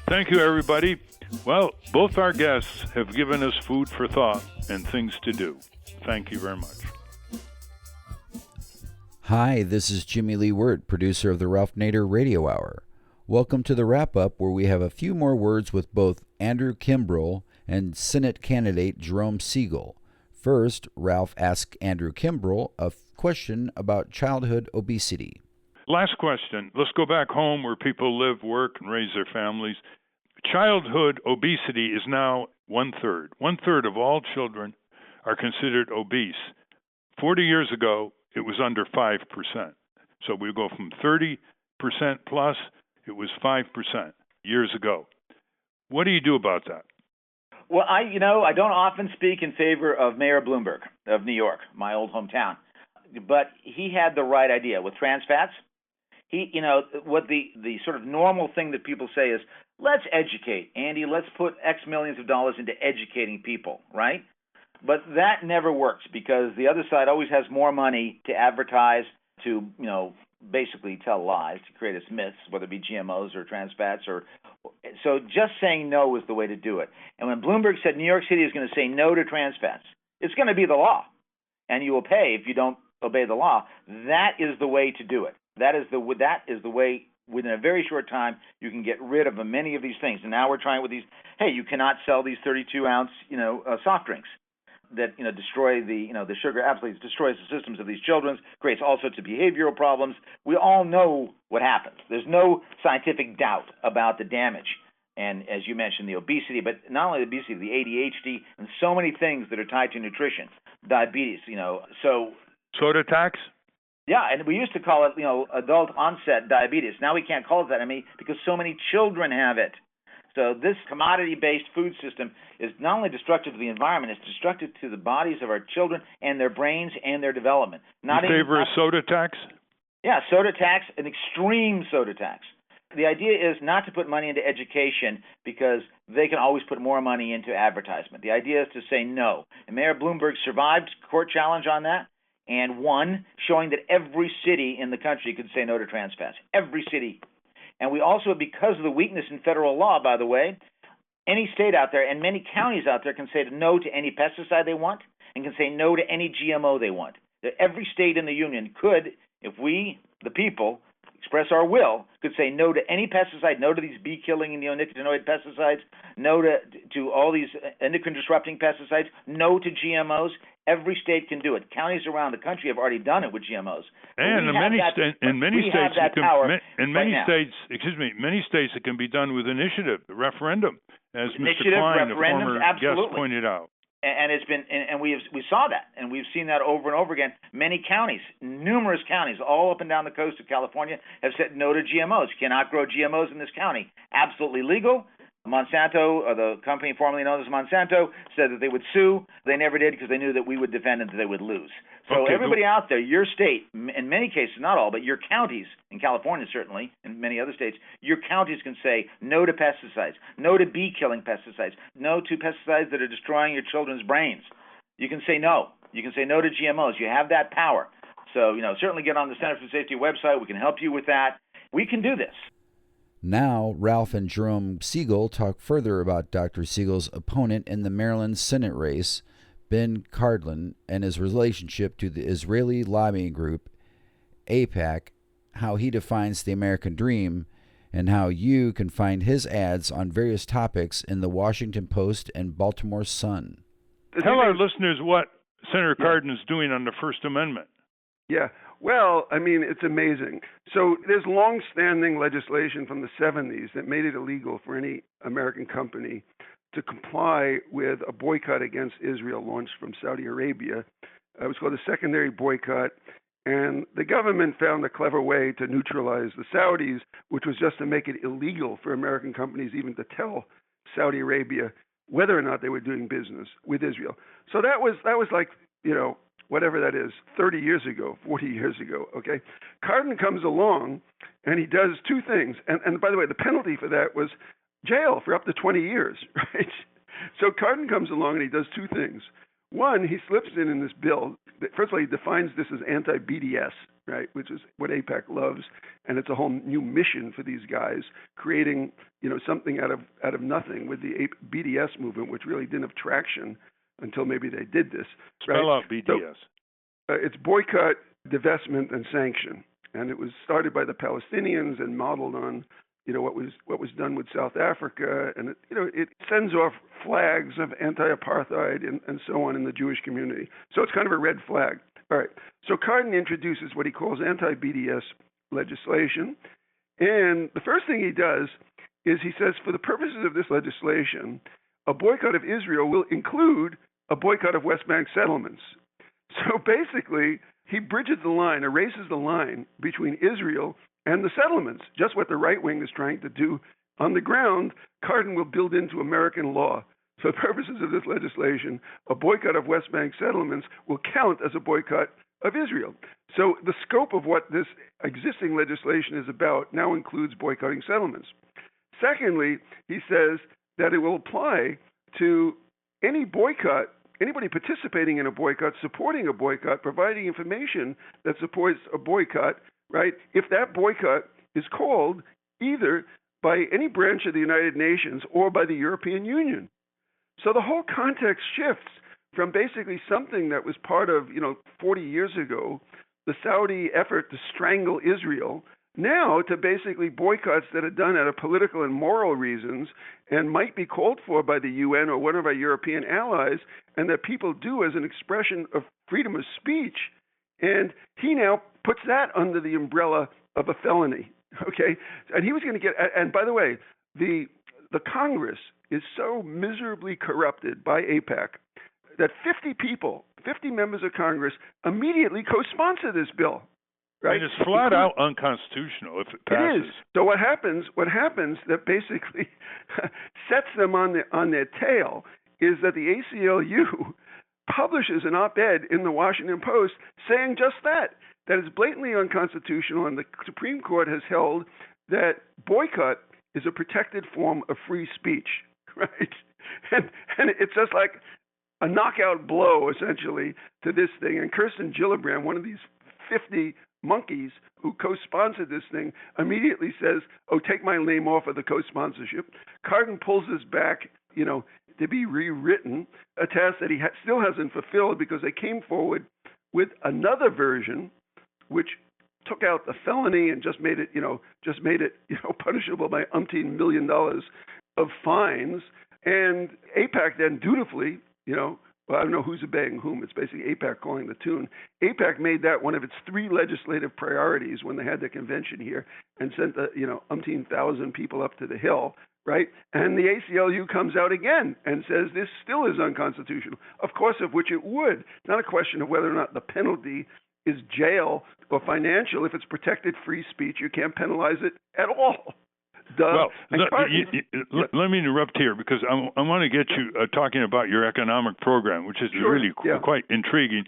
Thank you, everybody. Well, both our guests have given us food for thought and things to do. Thank you very much. Hi, this is Jimmy Lee Wirt, producer of the Ralph Nader Radio Hour. Welcome to the wrap-up, where we have a few more words with both Andrew Kimbrell and Senate candidate Jerome Segal. First, Ralph asked Andrew Kimbrell a question about childhood obesity. Last question. Let's go back home where people live, work, and raise their families. Childhood obesity is now 1/3. 1/3 of all children are considered obese. 40 years ago, it was under 5%. So we go from 30% plus, it was 5% years ago. What do you do about that? Well, I don't often speak in favor of Mayor Bloomberg of New York, my old hometown, but he had the right idea with trans fats. What the sort of normal thing that people say is, let's educate, Andy, let's put X millions of dollars into educating people, right? But that never works because the other side always has more money to advertise, to, basically tell lies, to create us myths, whether it be GMOs or trans fats. So just saying no is the way to do it. And when Bloomberg said New York City is going to say no to trans fats, it's going to be the law, and you will pay if you don't obey the law. That is the way to do it. That is the way. Within a very short time, you can get rid of many of these things. And now we're trying with these. Hey, you cannot sell these 32-ounce, soft drinks that destroy the sugar. Absolutely destroys the systems of these children. Creates all sorts of behavioral problems. We all know what happens. There's no scientific doubt about the damage. And as you mentioned, the obesity, but not only the obesity, the ADHD, and so many things that are tied to nutrition, diabetes. So soda tax. Yeah, and we used to call it, adult onset diabetes. Now we can't call it that, because so many children have it. So this commodity-based food system is not only destructive to the environment, it's destructive to the bodies of our children and their brains and their development. In favor of soda tax? Yeah, soda tax, an extreme soda tax. The idea is not to put money into education because they can always put more money into advertisement. The idea is to say no. And Mayor Bloomberg survived court challenge on that and won, showing that every city in the country could say no to trans fats. Every city. And we also, because of the weakness in federal law, by the way, any state out there and many counties out there can say no to any pesticide they want and can say no to any GMO they want. Every state in the union could, if we, the people, express our will, could say no to any pesticide, no to these bee-killing and neonicotinoid pesticides, no to all these endocrine-disrupting pesticides, no to GMOs. Every state can do it. Counties around the country have already done it with GMOs. And in many states, many states it can be done with initiative, referendum, as Mr. Klein, a former guest, pointed out. And it's been, and we saw that, and we've seen that over and over again. Many counties, numerous counties, all up and down the coast of California, have said no to GMOs. You cannot grow GMOs in this county. Absolutely legal. Monsanto, the company formerly known as Monsanto, said that they would sue. They never did because they knew that we would defend and that they would lose. So everybody out there, your state, in many cases, not all, but your counties, in California certainly, and many other states, your counties can say no to pesticides, no to bee-killing pesticides, no to pesticides that are destroying your children's brains. You can say no. You can say no to GMOs. You have that power. So, certainly get on the Center for Food Safety website. We can help you with that. We can do this. Now, Ralph and Jerome Segal talk further about Dr. Segal's opponent in the Maryland Senate race, Ben Cardin, and his relationship to the Israeli lobbying group, AIPAC, how he defines the American dream, and how you can find his ads on various topics in the Washington Post and Baltimore Sun. Tell our listeners what Senator Cardin is doing on the First Amendment. Yeah. Well, it's amazing. So there's long-standing legislation from the 70s that made it illegal for any American company to comply with a boycott against Israel launched from Saudi Arabia. It was called a secondary boycott, and the government found a clever way to neutralize the Saudis, which was just to make it illegal for American companies even to tell Saudi Arabia whether or not they were doing business with Israel. So that was like, whatever that is, 30 years ago, 40 years ago, okay? Cardin comes along, and he does two things. And by the way, the penalty for that was jail for up to 20 years, right? So Cardin comes along, and he does two things. One, he slips in this bill. First of all, he defines this as anti-BDS, right, which is what AIPAC loves, and it's a whole new mission for these guys, creating, something out of nothing with the BDS movement, which really didn't have traction until maybe they did this. Spell out BDS. So, it's boycott, divestment, and sanction, and it was started by the Palestinians and modeled on, what was done with South Africa, and it sends off flags of anti-apartheid and so on in the Jewish community. So it's kind of a red flag. All right. So Cardin introduces what he calls anti-BDS legislation, and the first thing he does is he says, for the purposes of this legislation, a boycott of Israel will include a boycott of West Bank settlements. So basically, he bridges the line, erases the line between Israel and the settlements, just what the right wing is trying to do on the ground. Cardin will build into American law. For the purposes of this legislation, a boycott of West Bank settlements will count as a boycott of Israel. So the scope of what this existing legislation is about now includes boycotting settlements. Secondly, he says that it will apply to any boycott, anybody participating in a boycott, supporting a boycott, providing information that supports a boycott, right? If that boycott is called either by any branch of the United Nations or by the European Union. So the whole context shifts from basically something that was part of, 40 years ago, the Saudi effort to strangle Israel, now to basically boycotts that are done out of political and moral reasons and might be called for by the UN or one of our European allies, and that people do as an expression of freedom of speech. And he now puts that under the umbrella of a felony, okay? And he was going to get, and by the way, the Congress is so miserably corrupted by AIPAC that 50 members of Congress immediately co-sponsor this bill. Right? And it's flat out unconstitutional if it passes. It is. So what happens that basically sets them on their tail is that the ACLU publishes an op-ed in the Washington Post saying just that it's blatantly unconstitutional, and the Supreme Court has held that boycott is a protected form of free speech, right? And it's just like a knockout blow, essentially, to this thing. And Kirsten Gillibrand, one of these 50 monkeys who co-sponsored this thing, immediately says, "Oh, take my name off of the co-sponsorship." Cardin pulls this back, to be rewritten, a task that he still hasn't fulfilled because they came forward with another version, which took out the felony and just made it punishable by umpteen $1 million of fines. And AIPAC then dutifully, well, I don't know who's obeying whom. It's basically AIPAC calling the tune. AIPAC made that one of its 3 legislative priorities when they had their convention here and sent umpteen thousand people up to the Hill, right? And the ACLU comes out again and says this still is unconstitutional. Of course, of which it would. It's not a question of whether or not the penalty is jail or financial. If it's protected free speech, you can't penalize it at all. Well, let me interrupt here because I want to get you talking about your economic program, which is really quite intriguing.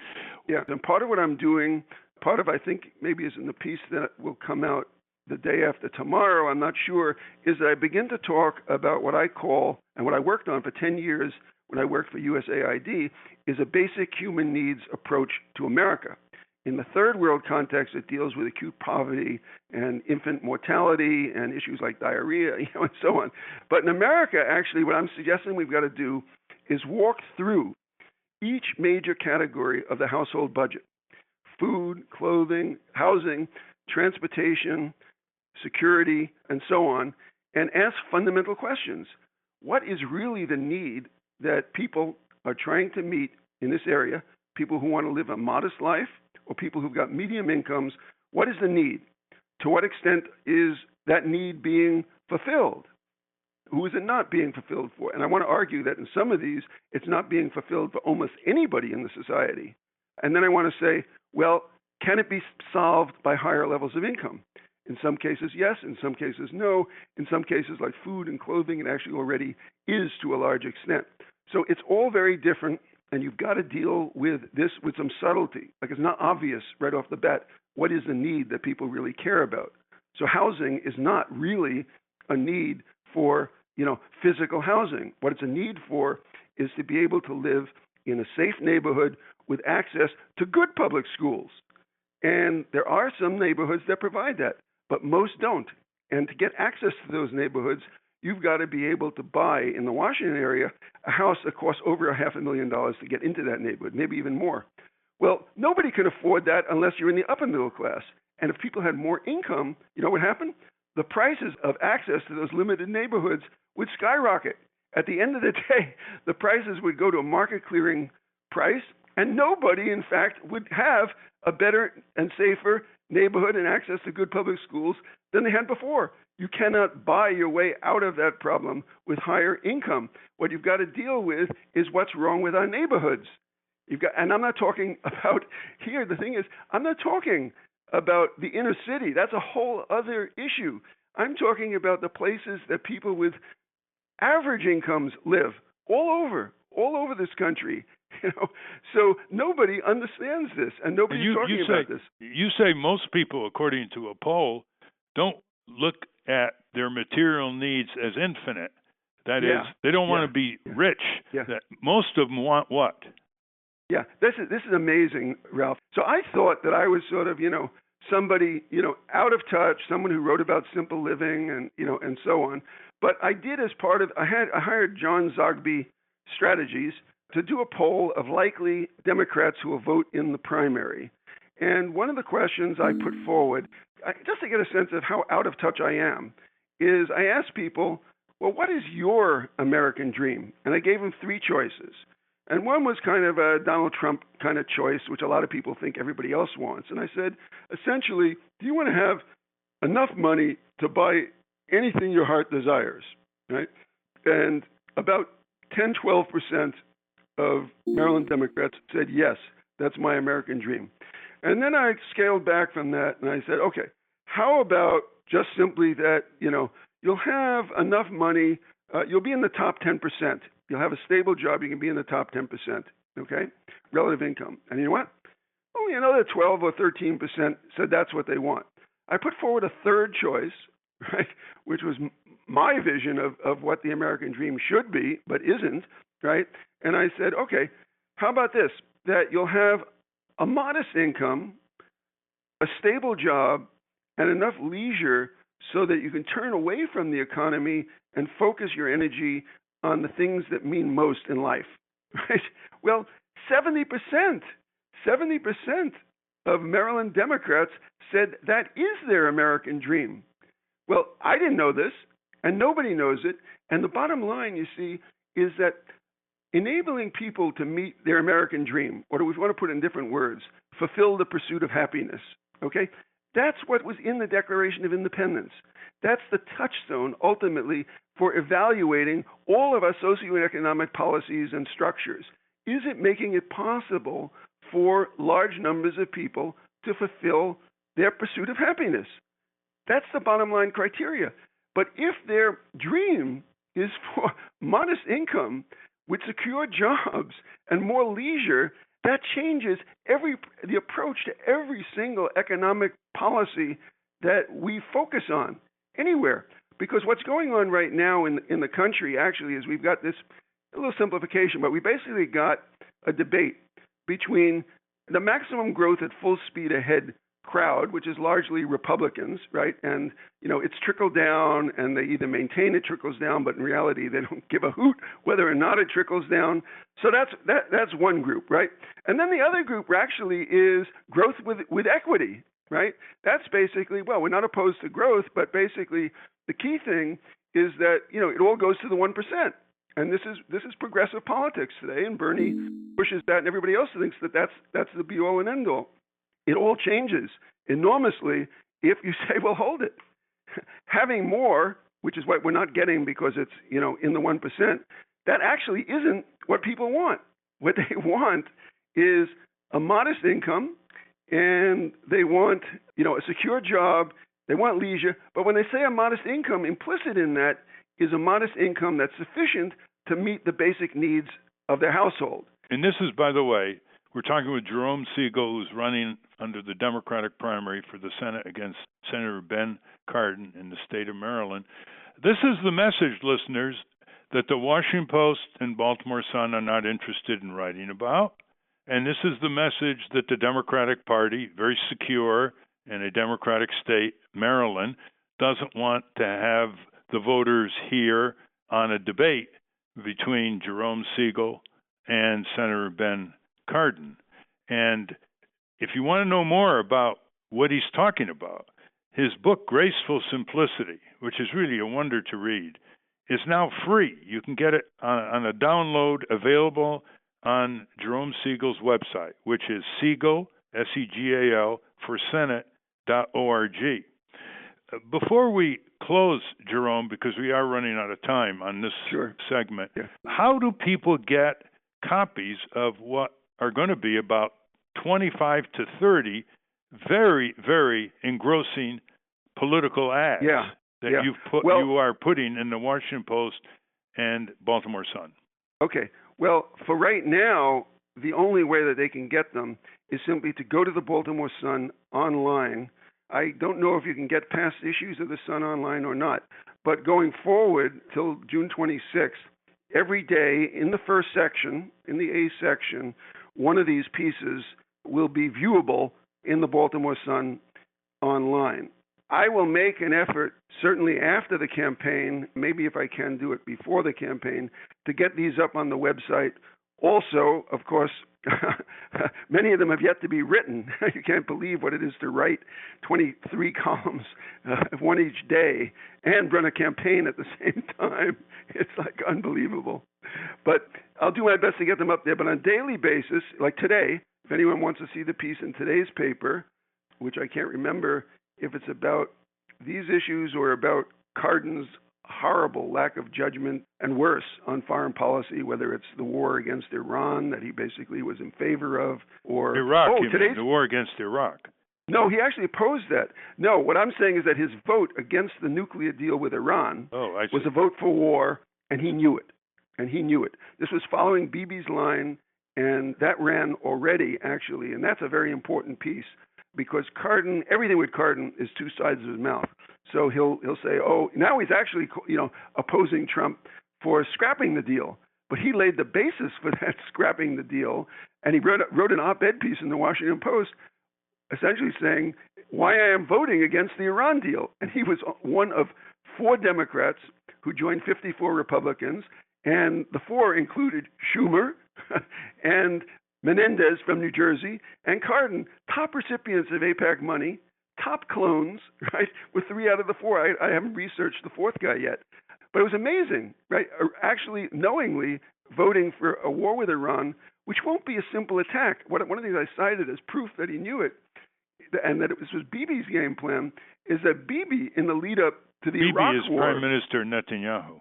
Yeah, and part of what I'm doing, part of I think maybe is in the piece that will come out the day after tomorrow, I'm not sure, is that I begin to talk about what I call, and what I worked on for 10 years when I worked for USAID, is a basic human needs approach to America. In the third world context, it deals with acute poverty and infant mortality and issues like diarrhea, and so on. But in America, actually, what I'm suggesting we've got to do is walk through each major category of the household budget: food, clothing, housing, transportation, security, and so on, and ask fundamental questions. What is really the need that people are trying to meet in this area? People who want to live a modest life, or people who've got medium incomes? What is the need? To what extent is that need being fulfilled? Who is it not being fulfilled for? And I want to argue that in some of these, it's not being fulfilled for almost anybody in the society. And then I want to say, well, can it be solved by higher levels of income? In some cases, yes. In some cases, no. In some cases, like food and clothing, it actually already is to a large extent. So it's all very different, and you've got to deal with this with some subtlety. Like, it's not obvious right off the bat what is the need that people really care about. So housing is not really a need for, physical housing. What it's a need for is to be able to live in a safe neighborhood with access to good public schools. And there are some neighborhoods that provide that, but most don't. And to get access to those neighborhoods, you've got to be able to buy, in the Washington area, a house that costs over $500,000 to get into that neighborhood, maybe even more. Well, nobody can afford that unless you're in the upper middle class. And if people had more income, you know what happened? The prices of access to those limited neighborhoods would skyrocket. At the end of the day, the prices would go to a market clearing price, and nobody, in fact, would have a better and safer neighborhood and access to good public schools than they had before. You cannot buy your way out of that problem with higher income. What you've got to deal with is what's wrong with our neighborhoods. And I'm not talking about here. The thing is, I'm not talking about the inner city. That's a whole other issue. I'm talking about the places that people with average incomes live all over this country. So nobody understands this, and nobody's talking about this. You say most people, according to a poll, don't look at their material needs as infinite. That is, they don't want to be rich. That most of them want what? Yeah, this is amazing, Ralph. So I thought that I was sort of, somebody, out of touch, someone who wrote about simple living and so on. But I did, as part of, I hired John Zogby Strategies to do a poll of likely Democrats who will vote in the primary. And one of the questions I put forward, just to get a sense of how out of touch I am, is I asked people, well, what is your American dream? And I gave them three choices. And one was kind of a Donald Trump kind of choice, which a lot of people think everybody else wants. And I said, essentially, do you want to have enough money to buy anything your heart desires, right? And about 10-12% of Maryland Democrats said, yes, that's my American dream. And then I scaled back from that and I said, okay, how about just simply that, you'll have enough money, you'll be in the top 10%. You'll have a stable job, you can be in the top 10%, okay? Relative income. And you know what? Only another 12 or 13% said that's what they want. I put forward a third choice, right, which was my vision of what the American dream should be, but isn't, right? And I said, okay, how about this? That you'll have a modest income, a stable job, and enough leisure so that you can turn away from the economy and focus your energy on the things that mean most in life, right? Well, 70% of Maryland Democrats said that is their American dream. Well, I didn't know this, and nobody knows it. And the bottom line, you see, is that enabling people to meet their American dream, or do we want to put it in different words, fulfill the pursuit of happiness, okay? That's what was in the Declaration of Independence. That's the touchstone, ultimately, for evaluating all of our socioeconomic policies and structures. Is it making it possible for large numbers of people to fulfill their pursuit of happiness? That's the bottom line criteria. But if their dream is for modest income with secure jobs and more leisure, that changes the approach to every single economic policy that we focus on anywhere. Because what's going on right now in the country actually is we've got this, a little simplification, but we basically got a debate between the maximum growth at full speed ahead crowd, which is largely Republicans, right? And, it's trickled down, and they either maintain it trickles down, but in reality, they don't give a hoot whether or not it trickles down. So that's one group, right? And then the other group actually is growth with equity, right? That's basically, well, we're not opposed to growth, but basically the key thing is that, it all goes to the 1%. And this is progressive politics today, and Bernie pushes that, and everybody else thinks that that's the be-all and end-all. It all changes enormously if you say, well, hold it. Having more, which is what we're not getting because it's, in the 1%, that actually isn't what people want. What they want is a modest income, and they want, a secure job. They want leisure. But when they say a modest income, implicit in that is a modest income that's sufficient to meet the basic needs of their household. And this is, by the way, we're talking with Jerome Segal, who's running under the Democratic primary for the Senate against Senator Ben Cardin in the state of Maryland. This is the message, listeners, that the Washington Post and Baltimore Sun are not interested in writing about. And this is the message that the Democratic Party, very secure in a Democratic state, Maryland, doesn't want to have the voters here on a debate between Jerome Segal and Senator Ben Cardin. And if you want to know more about what he's talking about, his book, Graceful Simplicity, which is really a wonder to read, is now free. You can get it on a download available on Jerome Segal's website, which is Segal, Segal, for Senate.org. Before we close, Jerome, because we are running out of time on this segment, how do people get copies of what are going to be about 25 to 30 very, very engrossing political ads that you are putting in the Washington Post and Baltimore Sun? Okay. Well, for right now, the only way that they can get them is simply to go to the Baltimore Sun online. I don't know if you can get past issues of the Sun online or not, but going forward till June 26th, every day in the first section, in the A section, one of these pieces will be viewable in the Baltimore Sun online. I will make an effort, certainly after the campaign, maybe if I can do it before the campaign, to get these up on the website. Also, of course, many of them have yet to be written. You can't believe what it is to write 23 columns, one each day, and run a campaign at the same time. It's like unbelievable. But I'll do my best to get them up there. But on a daily basis, like today, if anyone wants to see the piece in today's paper, which I can't remember if it's about these issues or about Cardin's horrible lack of judgment and worse on foreign policy, whether it's the war against Iran that he basically was in favor of, or Iraq, the war against Iraq. No, he actually opposed that. No, what I'm saying is that his vote against the nuclear deal with Iran was a vote for war, and he knew it. This was following Bibi's line, and that ran already, actually, and that's a very important piece because Cardin, everything with Cardin is two sides of his mouth. So he'll say, now he's actually, opposing Trump for scrapping the deal. But he laid the basis for that scrapping the deal, and he wrote an op-ed piece in the Washington Post essentially saying why I am voting against the Iran deal. And he was one of 4 Democrats who joined 54 Republicans, and the 4 included Schumer and Menendez from New Jersey and Cardin, top recipients of AIPAC money, top clones, right, with 3 out of the 4. I haven't researched the 4th guy yet. But it was amazing, right, actually knowingly voting for a war with Iran, which won't be a simple attack. One of the things I cited as proof that he knew it, and that this was Bibi's game plan, is that Bibi, in the lead-up to the Iraq war... Bibi is Prime Minister Netanyahu.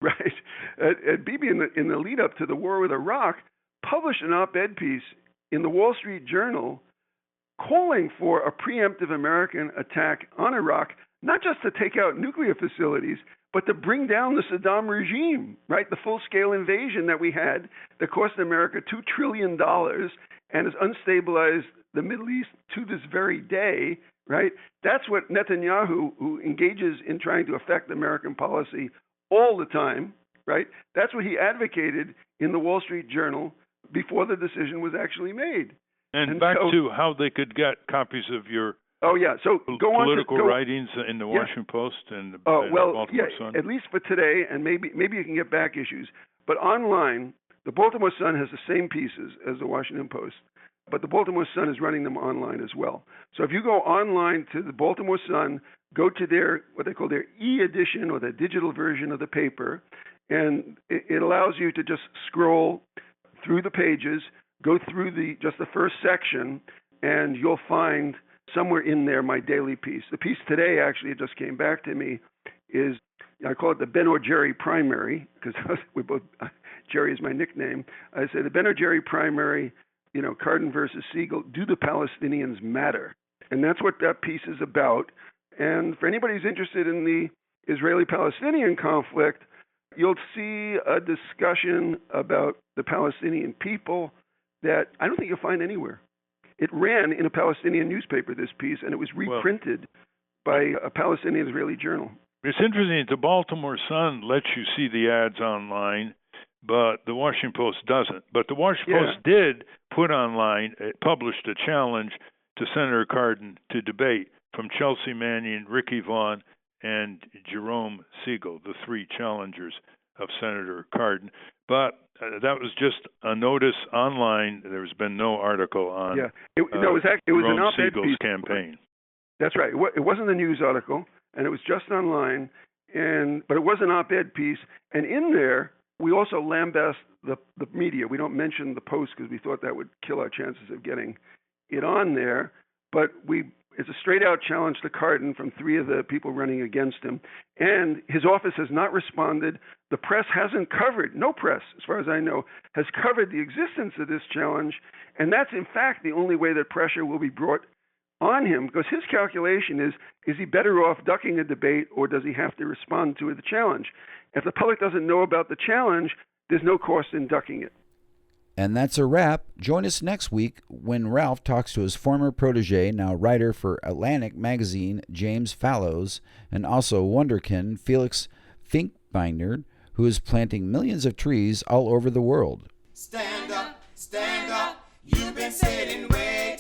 Right. Bibi, in the lead-up to the war with Iraq, published an op-ed piece in the Wall Street Journal calling for a preemptive American attack on Iraq, not just to take out nuclear facilities, but to bring down the Saddam regime, right? The full-scale invasion that we had that cost America $2 trillion and has unstabilized the Middle East to this very day, right? That's what Netanyahu, who engages in trying to affect American policy all the time, right? That's what he advocated in the Wall Street Journal before the decision was actually made. And back to how they could get copies of your so political writings in the Washington Post and the Baltimore Sun. At least for today, and maybe you can get back issues. But online, the Baltimore Sun has the same pieces as the Washington Post, but the Baltimore Sun is running them online as well. So if you go online to the Baltimore Sun, go to their what they call their e-edition or their digital version of the paper, and it allows you to just scroll through the pages, go through just the first section, and you'll find somewhere in there my daily piece. The piece today, actually, it just came back to me, is I call it the Ben or Jerry primary, because we both Jerry is my nickname. I say the Ben or Jerry primary, Cardin versus Segal, do the Palestinians matter? And that's what that piece is about. And for anybody who's interested in the Israeli-Palestinian conflict, you'll see a discussion about the Palestinian people that I don't think you'll find anywhere. It ran in a Palestinian newspaper, this piece, and it was reprinted by a Palestinian-Israeli journal. It's interesting. The Baltimore Sun lets you see the ads online, but the Washington Post doesn't. But the Washington Post did put online, it published a challenge to Senator Cardin to debate from Chelsea Mannion, Ricky Vaughn, and Jerome Segal, the three challengers of Senator Cardin. But that was just a notice online. There's been no article on it was Jerome an op-ed Segal's piece. campaign. That's right. It wasn't a news article, and it was just online. But it was an op-ed piece. And in there, we also lambast the media. We don't mention the Post because we thought that would kill our chances of getting it on there. But it's a straight-out challenge to Cardin from three of the people running against him. And his office has not responded. The press hasn't covered, no press, as far as I know, has covered the existence of this challenge. And that's, in fact, the only way that pressure will be brought on him, because his calculation is he better off ducking a debate or does he have to respond to the challenge? If the public doesn't know about the challenge, there's no cost in ducking it. And that's a wrap. Join us next week when Ralph talks to his former protege, now writer for Atlantic Magazine, James Fallows, and also wonderkin Felix Finkbinder, who is planting millions of trees all over the world. Stand up, you've been sitting way